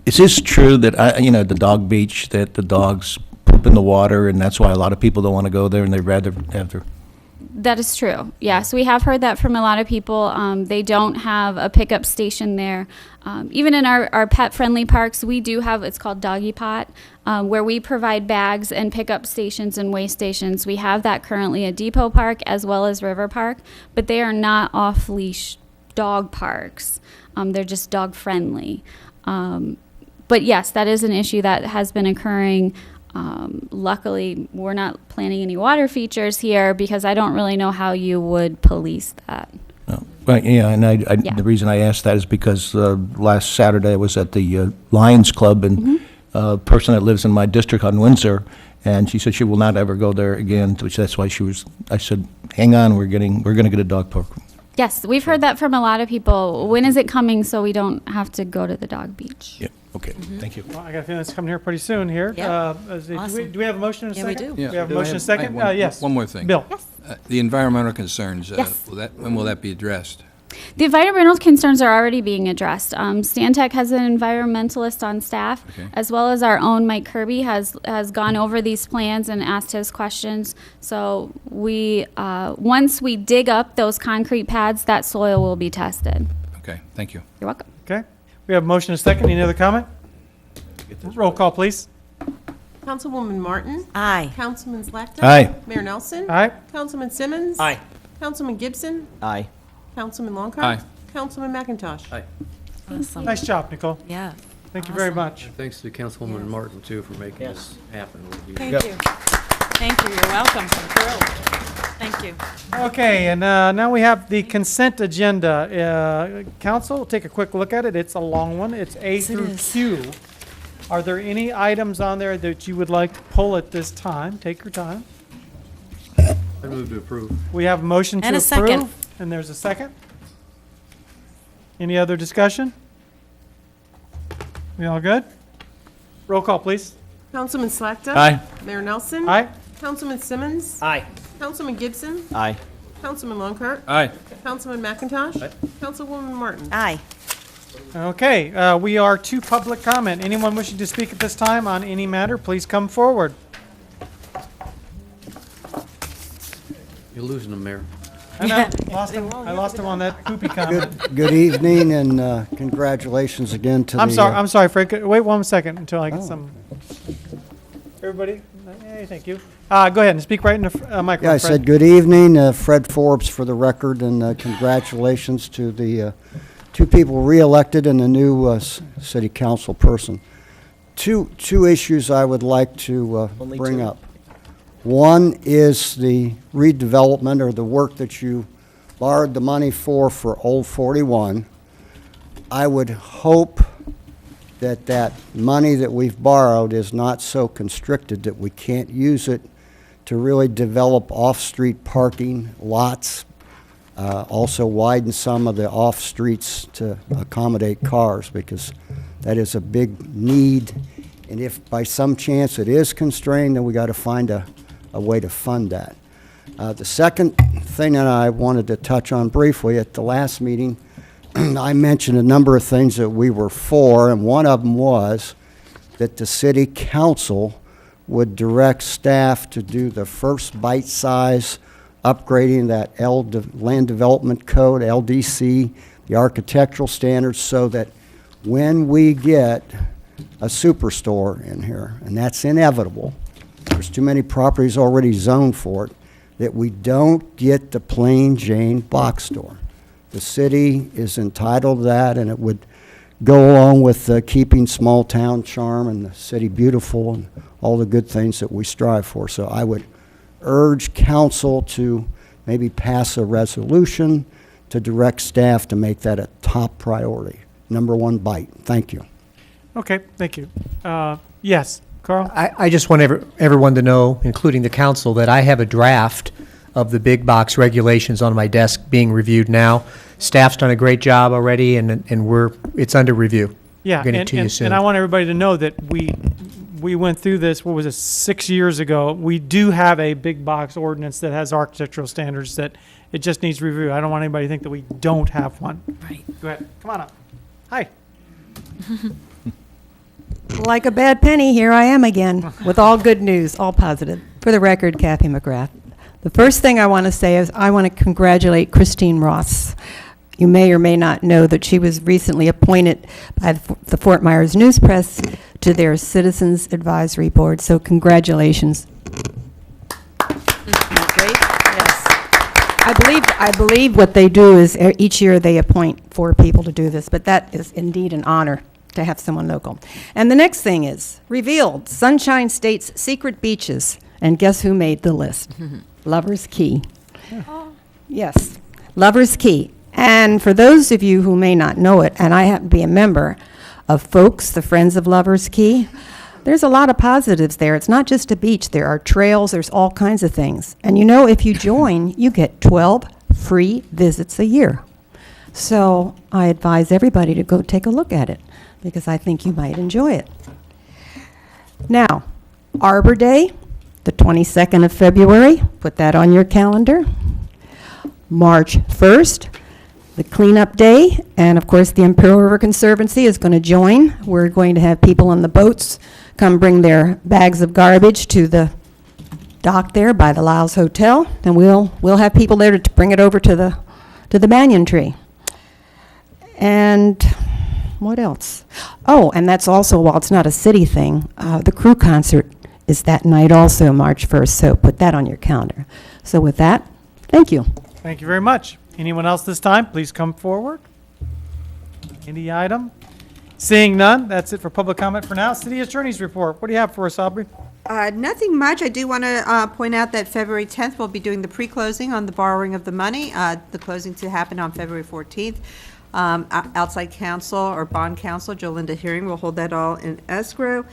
is this true that, the dog beach, that the dogs poop in the water, and that's why a lot of people don't want to go there, and they'd rather have their... That is true. Yes, we have heard that from a lot of people. They don't have a pickup station there. Even in our pet-friendly parks, we do have, it's called Doggy Pot, where we provide bags and pickup stations and waste stations. We have that currently at Depot Park as well as River Park, but they are not off-leash dog parks. They're just dog-friendly. But yes, that is an issue that has been occurring Luckily, we're not planning any water features here because I don't really know how you would police that. Right, yeah, and Yeah. the reason I asked that is because last Saturday I was at the Lions Club, and a person that lives in my district on Windsor, and she said she will not ever go there again, which that's why I said, hang on, we're going to get a dog park. Yes, we've heard that from a lot of people. When is it coming so we don't have to go to the dog beach? Yeah, okay, thank you. Well, I got a feeling it's coming here pretty soon here. Yep. Do we have a motion in a Yeah, we second? do. We have a Do I motion in a second? I have Yes. One more thing. Bill? The environmental concerns, Yes. when will that be addressed? The environmental concerns are already being addressed. Stantec has an environmentalist on staff, Okay. as well as our own Mike Kirby has gone over these plans and asked his questions. So we, once we dig up those concrete pads, that soil will be tested. Okay, thank you. You're welcome. Okay. We have a motion in a second. Any other comment? Roll call, please. Councilwoman Martin? Aye. Councilman Slackton? Aye. Mayor Nelson? Aye. Councilman Simmons? Aye. Councilman Gibson? Aye. Councilman Longcott? Aye. Councilman McIntosh? Aye. Awesome. Nice job, Nicole. Yeah. Thank you very Awesome. much. Thanks to Councilwoman Martin, too, for making this happen. Thank you. Thank you. You're welcome. I'm thrilled. Thank you. Okay, and now we have the consent agenda. Council, we'll take a quick look at it. It's a long one. It's A Yes, it through is. Q. Are there any items on there that you would like to pull at this time? Take your time. I move to approve. We have a motion to And a approve. second. And there's a second. Any other discussion? We all good? Roll call, please. Councilman Slackton? Aye. Mayor Nelson? Aye. Councilman Simmons? Aye. Councilman Gibson? Aye. Councilman Longcott? Aye. Councilman McIntosh? Councilwoman Martin? Aye. Okay, we are to public comment. Anyone wishing to speak at this time on any matter, please come forward. You're losing them, Mayor. I know, I lost him on that poopy comment. Good evening, and congratulations again to the... I'm sorry, Frank. Wait 1 second until I get some. Everybody, hey, thank you. Go ahead and speak right in the microphone. Yeah, I Fred. said good evening, Fred Forbes for the record, and congratulations to the two people re-elected and the new city council person. Two issues I would like to bring up. One is the redevelopment or the work that you borrowed the money for Old 41. I would hope that that money that we've borrowed is not so constricted that we can't use it to really develop off-street parking lots, also widen some of the off-streets to accommodate cars, because that is a big need. And if by some chance it is constrained, then we got to find a way to fund that. The second thing that I wanted to touch on briefly, at the last meeting, I mentioned a number of things that we were for, and one of them was that the city council would direct staff to do the first bite-size upgrading that Land Development Code, LDC, the architectural standards, so that when we get a superstore in here, and that's inevitable, there's too many properties already zoned for it, that we don't get the plain Jane box store. The city is entitled to that, and it would go along with keeping small town charm and the city beautiful and all the good things that we strive for. So I would urge council to maybe pass a resolution to direct staff to make that a top priority. Number one bite. Thank you. Okay, thank you. Yes, Carl? I just want everyone to know, including the council, that I have a draft of the big box regulations on my desk being reviewed now. Staff's done a great job already, and it's under review. Yeah, Getting to you soon. and I want everybody to know that we went through this, what was it, 6 years ago. We do have a big box ordinance that has architectural standards that it just needs review. I don't want anybody to think that we don't have one. Right. Go ahead, come on up. Hi. Like a bad penny, here I am again with all good news, all positive. For the record, Kathy McGrath. The first thing I want to say is I want to congratulate Christine Ross. You may or may not know that she was recently appointed by the Fort Myers News Press to their Citizens Advisory Board, so congratulations. Great. Yes. I believe what they do is each year they appoint 4 people to do this, but that is indeed an honor. to have someone local. And the next thing is, revealed, Sunshine State's secret beaches. And guess who made the list? Lover's Key. Yes, Lover's Key. And for those of you who may not know it, and I happen to be a member of Folks, the Friends of Lover's Key, there's a lot of positives there. It's not just a beach. There are trails. There's all kinds of things. And you know, if you join, you get 12 free visits a year. So I advise everybody to go take a look at it, because I think you might enjoy it. Now, Arbor Day, the 22nd of February, put that on your calendar. March 1st, the cleanup day, and of course the Imperial River Conservancy is going to join. We're going to have people on the boats come bring their bags of garbage to the dock there by the Lyles Hotel, and we'll have people there to bring it over to the banyan tree. And what else? Oh, and that's also, while it's not a city thing, the crew concert is that night also, March 1st, so put that on your calendar. So with that, thank you. Thank you very much. Anyone else this time, please come forward. Any item? Seeing none, that's it for public comment for now. City Attorney's report. What do you have for us, Aubrey? Nothing much. I do want to point out that February 10th, we'll be doing the pre-closing on the borrowing of the money. The closing to happen on February 14th. Outside counsel or bond counsel, Jolinda Hearing, will hold that all in escrow.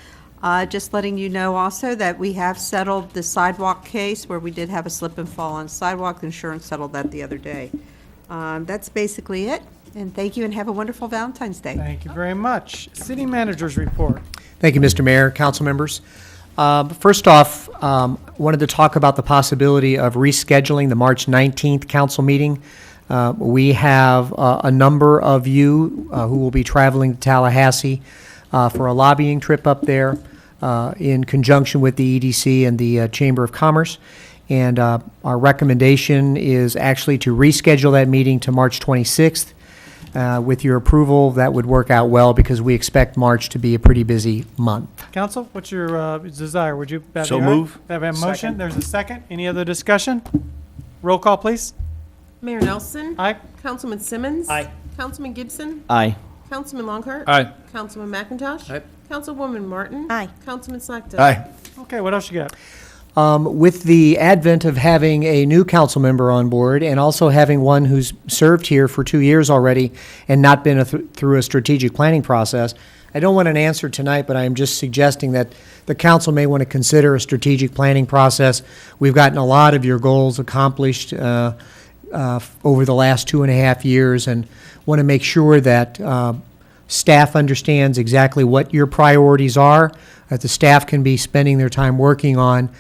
Just letting you know also that we have settled the sidewalk case where we did have a slip and fall on sidewalk. Insurance settled that the other day. That's basically it. And thank you, and have a wonderful Valentine's Day. Thank you very much. City Manager's report. Thank you, Mr. Mayor, council members. First off, wanted to talk about the possibility of rescheduling the March 19th council meeting. We have a number of you who will be traveling to Tallahassee for a lobbying trip up there in conjunction with the EDC and the Chamber of Commerce. And our recommendation is actually to reschedule that meeting to March 26th. With your approval, that would work out well because we expect March to be a pretty busy month. Council, what's your desire? Would you have So the- move. Have a motion? Second. There's a second. Any other discussion? Roll call, please. Mayor Nelson. Aye. Councilman Simmons. Aye. Councilman Gibson. Aye. Councilman Longcart. Aye. Councilman McIntosh. Aye. Councilwoman Martin. Aye. Councilman Slackton. Aye. Okay, what else you got? With the advent of having a new council member on board and also having one who's served here for 2 years already and not been through a strategic planning process, I don't want an answer tonight, but I am just suggesting that the council may want to consider a strategic planning process. We've gotten a lot of your goals accomplished over the last 2.5 years and want to make sure that staff understands exactly what your priorities are, that the staff can be spending their time working on,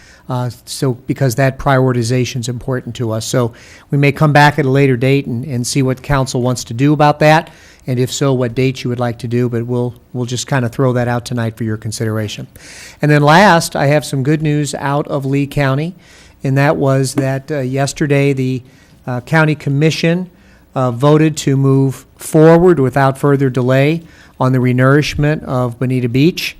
because that prioritization is important to us. So we may come back at a later date and see what council wants to do about that, and if so, what dates you would like to do, but we'll just kind of throw that out tonight for your consideration. And then last, I have some good news out of Lee County, and that was that yesterday the County Commission voted to move forward without further delay on the renourishment of Bonita Beach.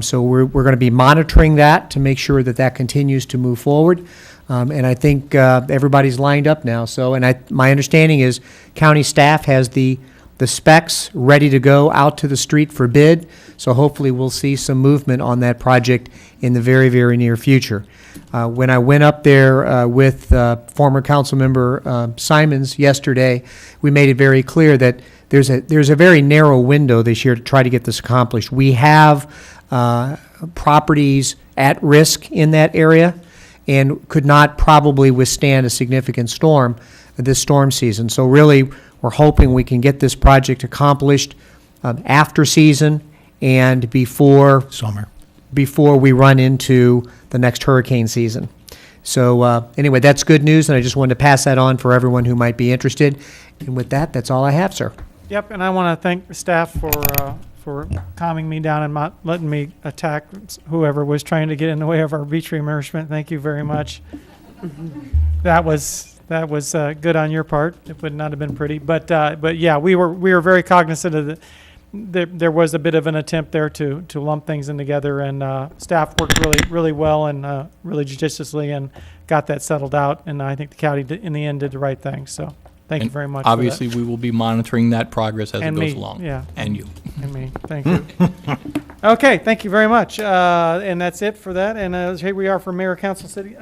So we're going to be monitoring that to make sure that that continues to move forward. And I think everybody's lined up now. So, and my understanding is county staff has the specs ready to go out to the street for bid. So hopefully we'll see some movement on that project in the very, very near future. When I went up there with former council member Simons yesterday, we made it very clear that there's a very narrow window this year to try to get this accomplished. We have properties at risk in that area and could not probably withstand a significant storm this storm season. So really, we're hoping we can get this project accomplished after season and before we run into the next hurricane season. So anyway, that's good news, and I just wanted to pass that on for everyone who might be interested. And with that, that's all I have, sir. Yep, and I want to thank the staff for calming me down and not letting me attack whoever was trying to get in the way of our beach renourishment. Thank you very much. That was good on your part. It would not have been pretty, but yeah, we were very cognizant of there was a bit of an attempt there to lump things in together, and staff worked really well and really judiciously and got that settled out. And I think the county in the end did the right thing. So thank you very much. Obviously, for that. we will be monitoring that progress as And it goes me, along. yeah. And you. in me. Thank you. Okay, thank you very much. And that's it for that. And here we are for Mayor, Council, City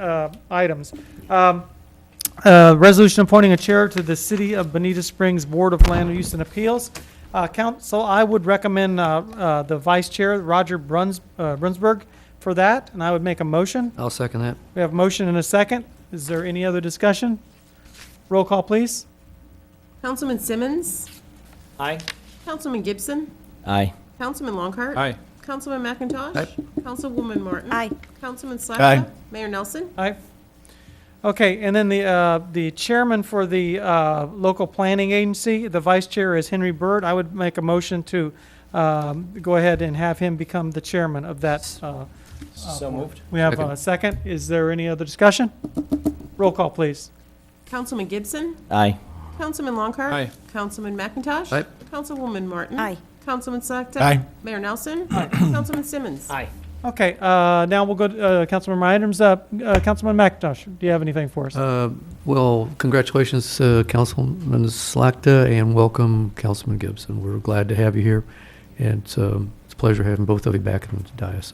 items. Resolution appointing a chair to the City of Bonita Springs Board of Land Use and Appeals. Council, I would recommend the Vice Chair, Roger Brunsberg, for that, and I would make a motion. I'll second that. We have a motion and a second. Is there any other discussion? Roll call, please. Councilman Simmons. Aye. Councilman Gibson. Aye. Councilman Longcart. Aye. Councilman McIntosh. Aye. Councilwoman Martin. Aye. Councilman Slakta. Aye. Mayor Nelson. Aye. Okay, and then the chairman for the local planning agency, the vice chair is Henry Bird. I would make a motion to go ahead and have him become the chairman of that. So moved. We have Second. a second. Is there any other discussion? Roll call, please. Councilman Gibson. Aye. Councilman Longcart. Aye. Councilman McIntosh. Aye. Councilwoman Martin. Aye. Councilman Slakta. Aye. Mayor Nelson. Councilman Simmons. Aye. Okay, now we'll go to councilmember items. Councilman McIntosh, do you have anything for us? Well, congratulations, Councilman Slakta, and welcome, Councilman Gibson. We're glad to have you here, and it's a pleasure having both of you back in the dais.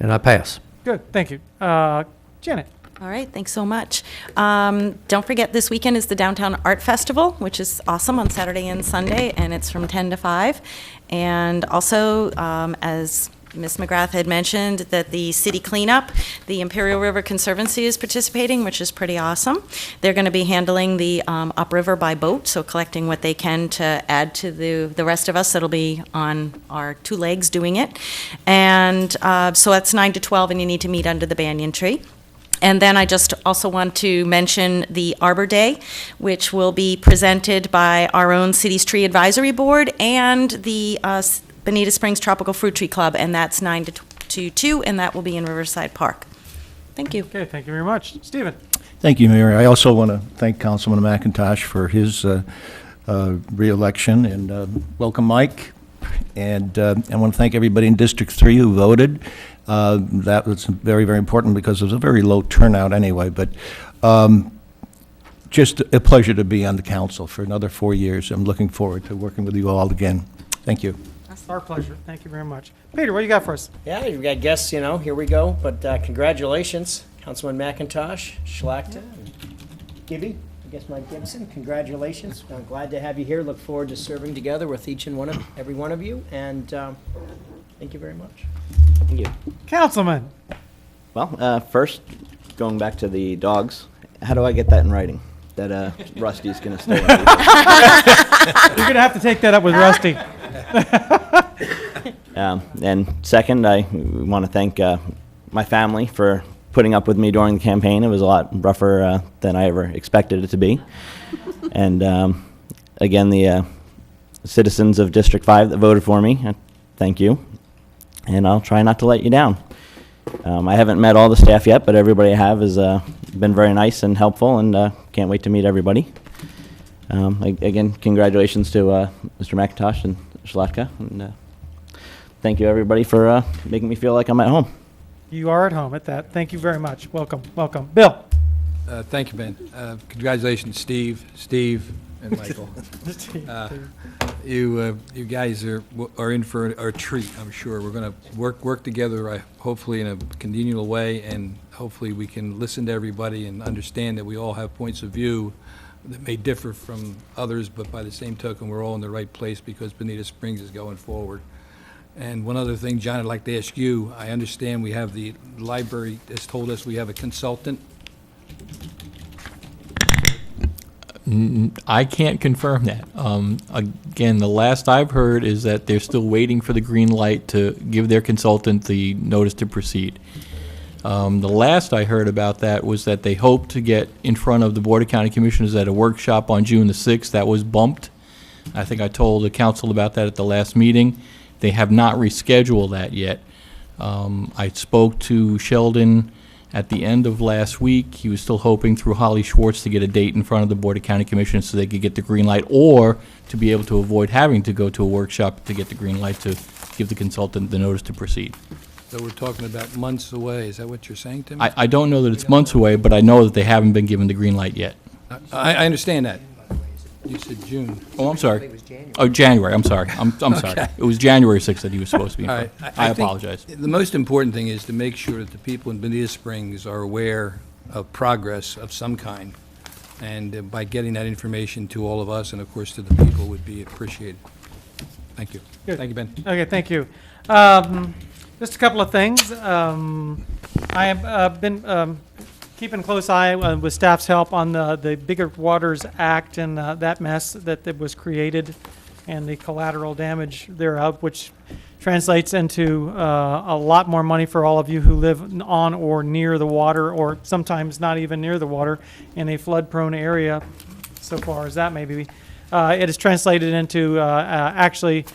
And I pass. Good, thank you. Janet? All right, thanks so much. Don't forget, this weekend is the Downtown Art Festival, which is awesome on Saturday and Sunday, and it's from 10 to 5. And also, as Ms. McGrath had mentioned, that the city cleanup, the Imperial River Conservancy is participating, which is pretty awesome. They're going to be handling the upriver by boat, so collecting what they can to add to the rest of us that'll be on our two legs doing it. And so that's 9 to 12, and you need to meet under the banyan tree. And then I just also want to mention the Arbor Day, which will be presented by our own City's Tree Advisory Board and the Bonita Springs Tropical Fruit Tree Club, and that's 9 to 2, and that will be in Riverside Park. Thank you. Okay, thank you very much. Stephen? Thank you, Mayor. I also want to thank Councilman McIntosh for his re-election, and welcome, Mike. And I want to thank everybody in District 3 who voted. That was very, very important because it was a very low turnout anyway. But just a pleasure to be on the council for another 4 years. I'm looking forward to working with you all again. Thank you. Our pleasure. Thank you very much. Peter, what do you got for us? Yeah, you've got guests, here we go. But congratulations, Councilman McIntosh, Schlachta, and Gibby. I guess Mike Gibson, congratulations. I'm glad to have you here. Look forward to serving together with each and every one of you. And thank you very much. Thank you. Councilman? Well, first, going back to the dogs, how do I get that in writing? That Rusty's going to stay. You're going to have to take that up with Rusty. And second, I want to thank my family for putting up with me during the campaign. It was a lot rougher than I ever expected it to be. And again, the citizens of District 5 that voted for me, thank you. And I'll try not to let you down. I haven't met all the staff yet, but everybody I have has been very nice and helpful, and can't wait to meet everybody. Again, congratulations to Mr. McIntosh and Schlachta, and thank you everybody for making me feel like I'm at home. You are at home at that. Thank you very much. Welcome, welcome. Bill? Thank you, Ben. Congratulations, Steve, and Michael. You guys are in for a treat, I'm sure. We're going to work together, hopefully in a congenial way, and hopefully we can listen to everybody and understand that we all have points of view that may differ from others, but by the same token, we're all in the right place because Bonita Springs is going forward. And one other thing, John, I'd like to ask you, I understand we have the library has told us we have a consultant. I can't confirm that. Again, the last I've heard is that they're still waiting for the green light to give their consultant the notice to proceed. The last I heard about that was that they hoped to get in front of the Board of County Commissioners at a workshop on June the 6th. That was bumped. I think I told the council about that at the last meeting. They have not rescheduled that yet. I spoke to Sheldon at the end of last week. He was still hoping through Holly Schwartz to get a date in front of the Board of County Commissioners so they could get the green light, or to be able to avoid having to go to a workshop to get the green light to give the consultant the notice to proceed. So we're talking about months away. Is that what you're saying to me? I don't know that it's months away, but I know that they haven't been given the green light yet. I understand that. You said June. Oh, I'm sorry. it was January. Oh, January, I'm sorry. I'm sorry. Okay. It was January 6th that he was supposed to be in All right. front. I think apologize. The most important thing is to make sure that the people in Bonita Springs are aware of progress of some kind. And by getting that information to all of us and, of course, to the people would be appreciated. Thank you. Good. Thank you, Ben. Okay, thank you. Just a couple of things. I have been keeping a close eye with staff's help on the Bigger Waters Act and that mess that was created and the collateral damage thereof, which translates into a lot more money for all of you who live on or near the water, or sometimes not even near the water, in a flood-prone area, so far as that may be. It is translated into actually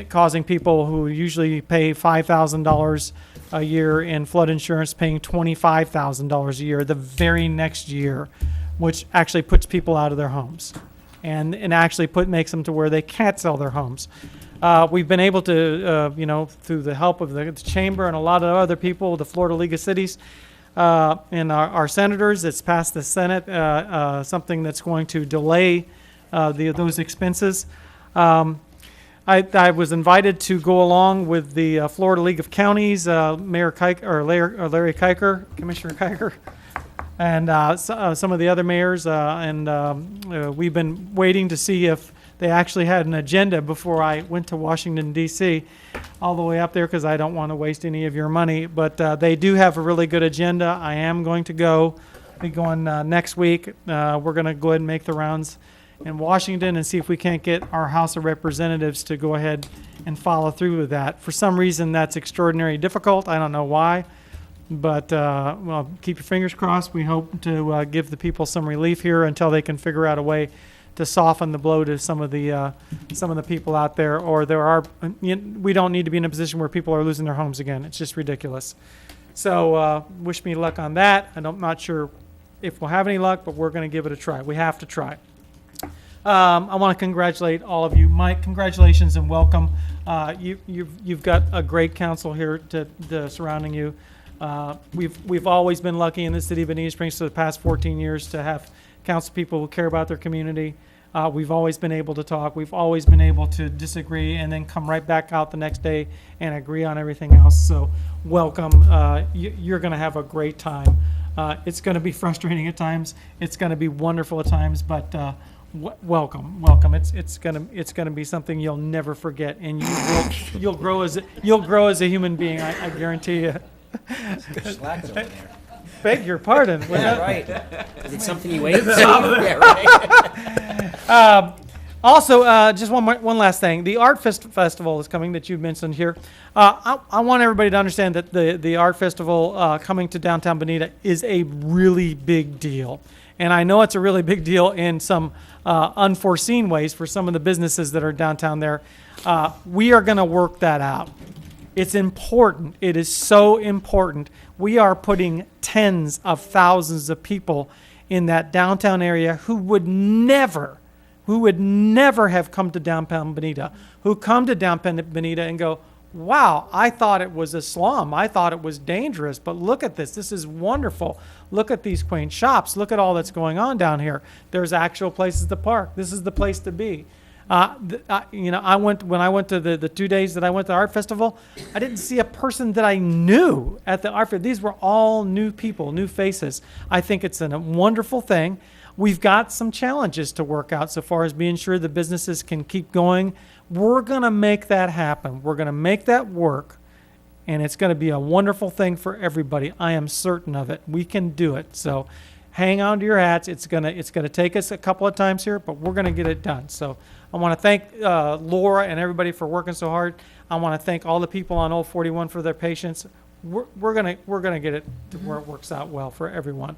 causing people who usually pay $5,000 a year in flood insurance paying $25,000 a year the very next year, which actually puts people out of their homes and actually makes them to where they can't sell their homes. We've been able to, through the help of the chamber and a lot of other people, the Florida League of Cities, and our senators, it's passed the Senate, something that's going to delay those expenses. I was invited to go along with the Florida League of Counties, Mayor Larry Kiker, Commissioner Kiker, and some of the other mayors, and we've been waiting to see if they actually had an agenda before I went to Washington, D.C., all the way up there, because I don't want to waste any of your money. But they do have a really good agenda. I am going to go. I'll be going next week. We're going to go ahead and make the rounds in Washington and see if we can't get our House of Representatives to go ahead and follow through with that. For some reason, that's extraordinarily difficult. I don't know why. But, well, keep your fingers crossed. We hope to give the people some relief here until they can figure out a way to soften the blow to some of the people out there. Or we don't need to be in a position where people are losing their homes again. It's just ridiculous. So wish me luck on that. I'm not sure if we'll have any luck, but we're going to give it a try. We have to try. I want to congratulate all of you. Mike, congratulations and welcome. You've got a great council here surrounding you. We've always been lucky in the city of Bonita Springs for the past 14 years to have council people who care about their community. We've always been able to talk. We've always been able to disagree and then come right back out the next day and agree on everything else. So welcome. You're going to have a great time. It's going to be frustrating at times. It's going to be wonderful at times, but welcome. It's going to be something you'll never forget, and you'll grow as a human being. I guarantee you. Slack's over there. Beg your pardon. Yeah, right. Is it something you ate? Yeah, right. Also, just one last thing. The Art Festival is coming that you mentioned here. I want everybody to understand that the Art Festival coming to downtown Bonita is a really big deal. And I know it's a really big deal in some unforeseen ways for some of the businesses that are downtown there. We are going to work that out. It's important. It is so important. We are putting tens of thousands of people in that downtown area who would never have come to downtown Bonita, who come to downtown Bonita and go, wow, I thought it was a slum. I thought it was dangerous, but look at this. This is wonderful. Look at these quaint shops. Look at all that's going on down here. There's actual places to park. This is the place to be. When I went to the 2 days that I went to the Art Festival, I didn't see a person that I knew at the Art Festival. These were all new people, new faces. I think it's a wonderful thing. We've got some challenges to work out so far as being sure the businesses can keep going. We're going to make that happen. We're going to make that work, and it's going to be a wonderful thing for everybody. I am certain of it. We can do it. So hang on to your hats. It's going to take us a couple of times here, but we're going to get it done. So I want to thank Laura and everybody for working so hard. I want to thank all the people on Old 41 for their patience. We're gonna get it to where it works out well for everyone.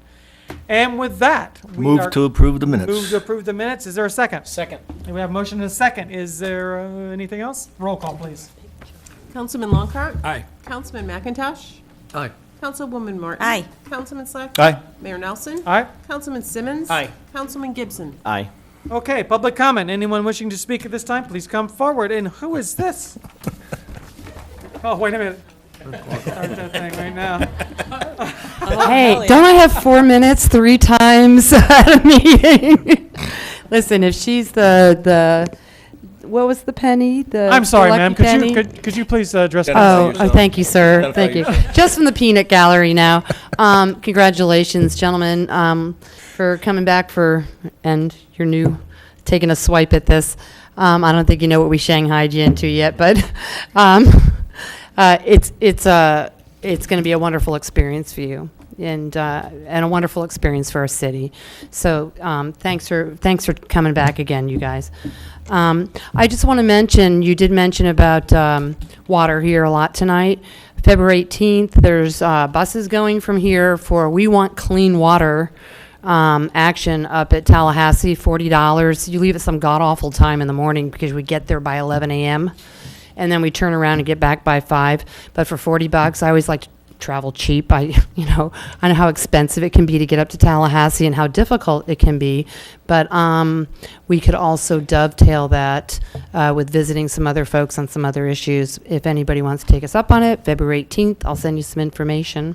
And with that, Move to approve the minutes. Move to approve the minutes. Is there a second? Second. We have a motion and a second. Is there anything else? Roll call, please. Councilman Longcott? Aye. Councilman McIntosh? Aye. Councilwoman Martin? Aye. Councilman Slack? Aye. Mayor Nelson? Aye. Councilman Simmons? Aye. Councilman Gibson? Aye. Okay, public comment. Anyone wishing to speak at this time, please come forward. And who is this? Oh, wait a minute. Start that thing right now. Hey, don't I have 4 minutes 3 times at a meeting? Listen, if she's the what was the penny? I'm sorry, ma'am. lucky penny? Could you please address? Oh, thank you, sir. Thank you. Just from the peanut gallery now. Congratulations, gentlemen, for coming back and your new taking a swipe at this. I don't think you know what we shanghaied you into yet, but it's going to be a wonderful experience for you. And a wonderful experience for our city. So thanks for coming back again, you guys. I just want to mention, you did mention about water here a lot tonight. February 18th, there's buses going from here for We Want Clean Water action up at Tallahassee, $40. You leave at some god-awful time in the morning because we get there by 11 a.m. and then we turn around and get back by 5. But for $40, I always like to travel cheap. I know how expensive it can be to get up to Tallahassee and how difficult it can be. But we could also dovetail that with visiting some other folks on some other issues. If anybody wants to take us up on it, February 18th, I'll send you some information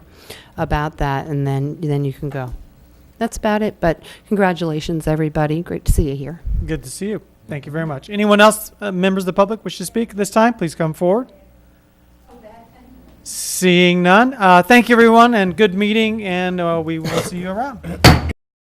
about that, and then you can go. That's about it. But congratulations, everybody. Great to see you here. Good to see you. Thank you very much. Anyone else, members of the public, wish to speak at this time? Please come forward. Seeing none. Thank you, everyone, and good meeting, and we will see you around.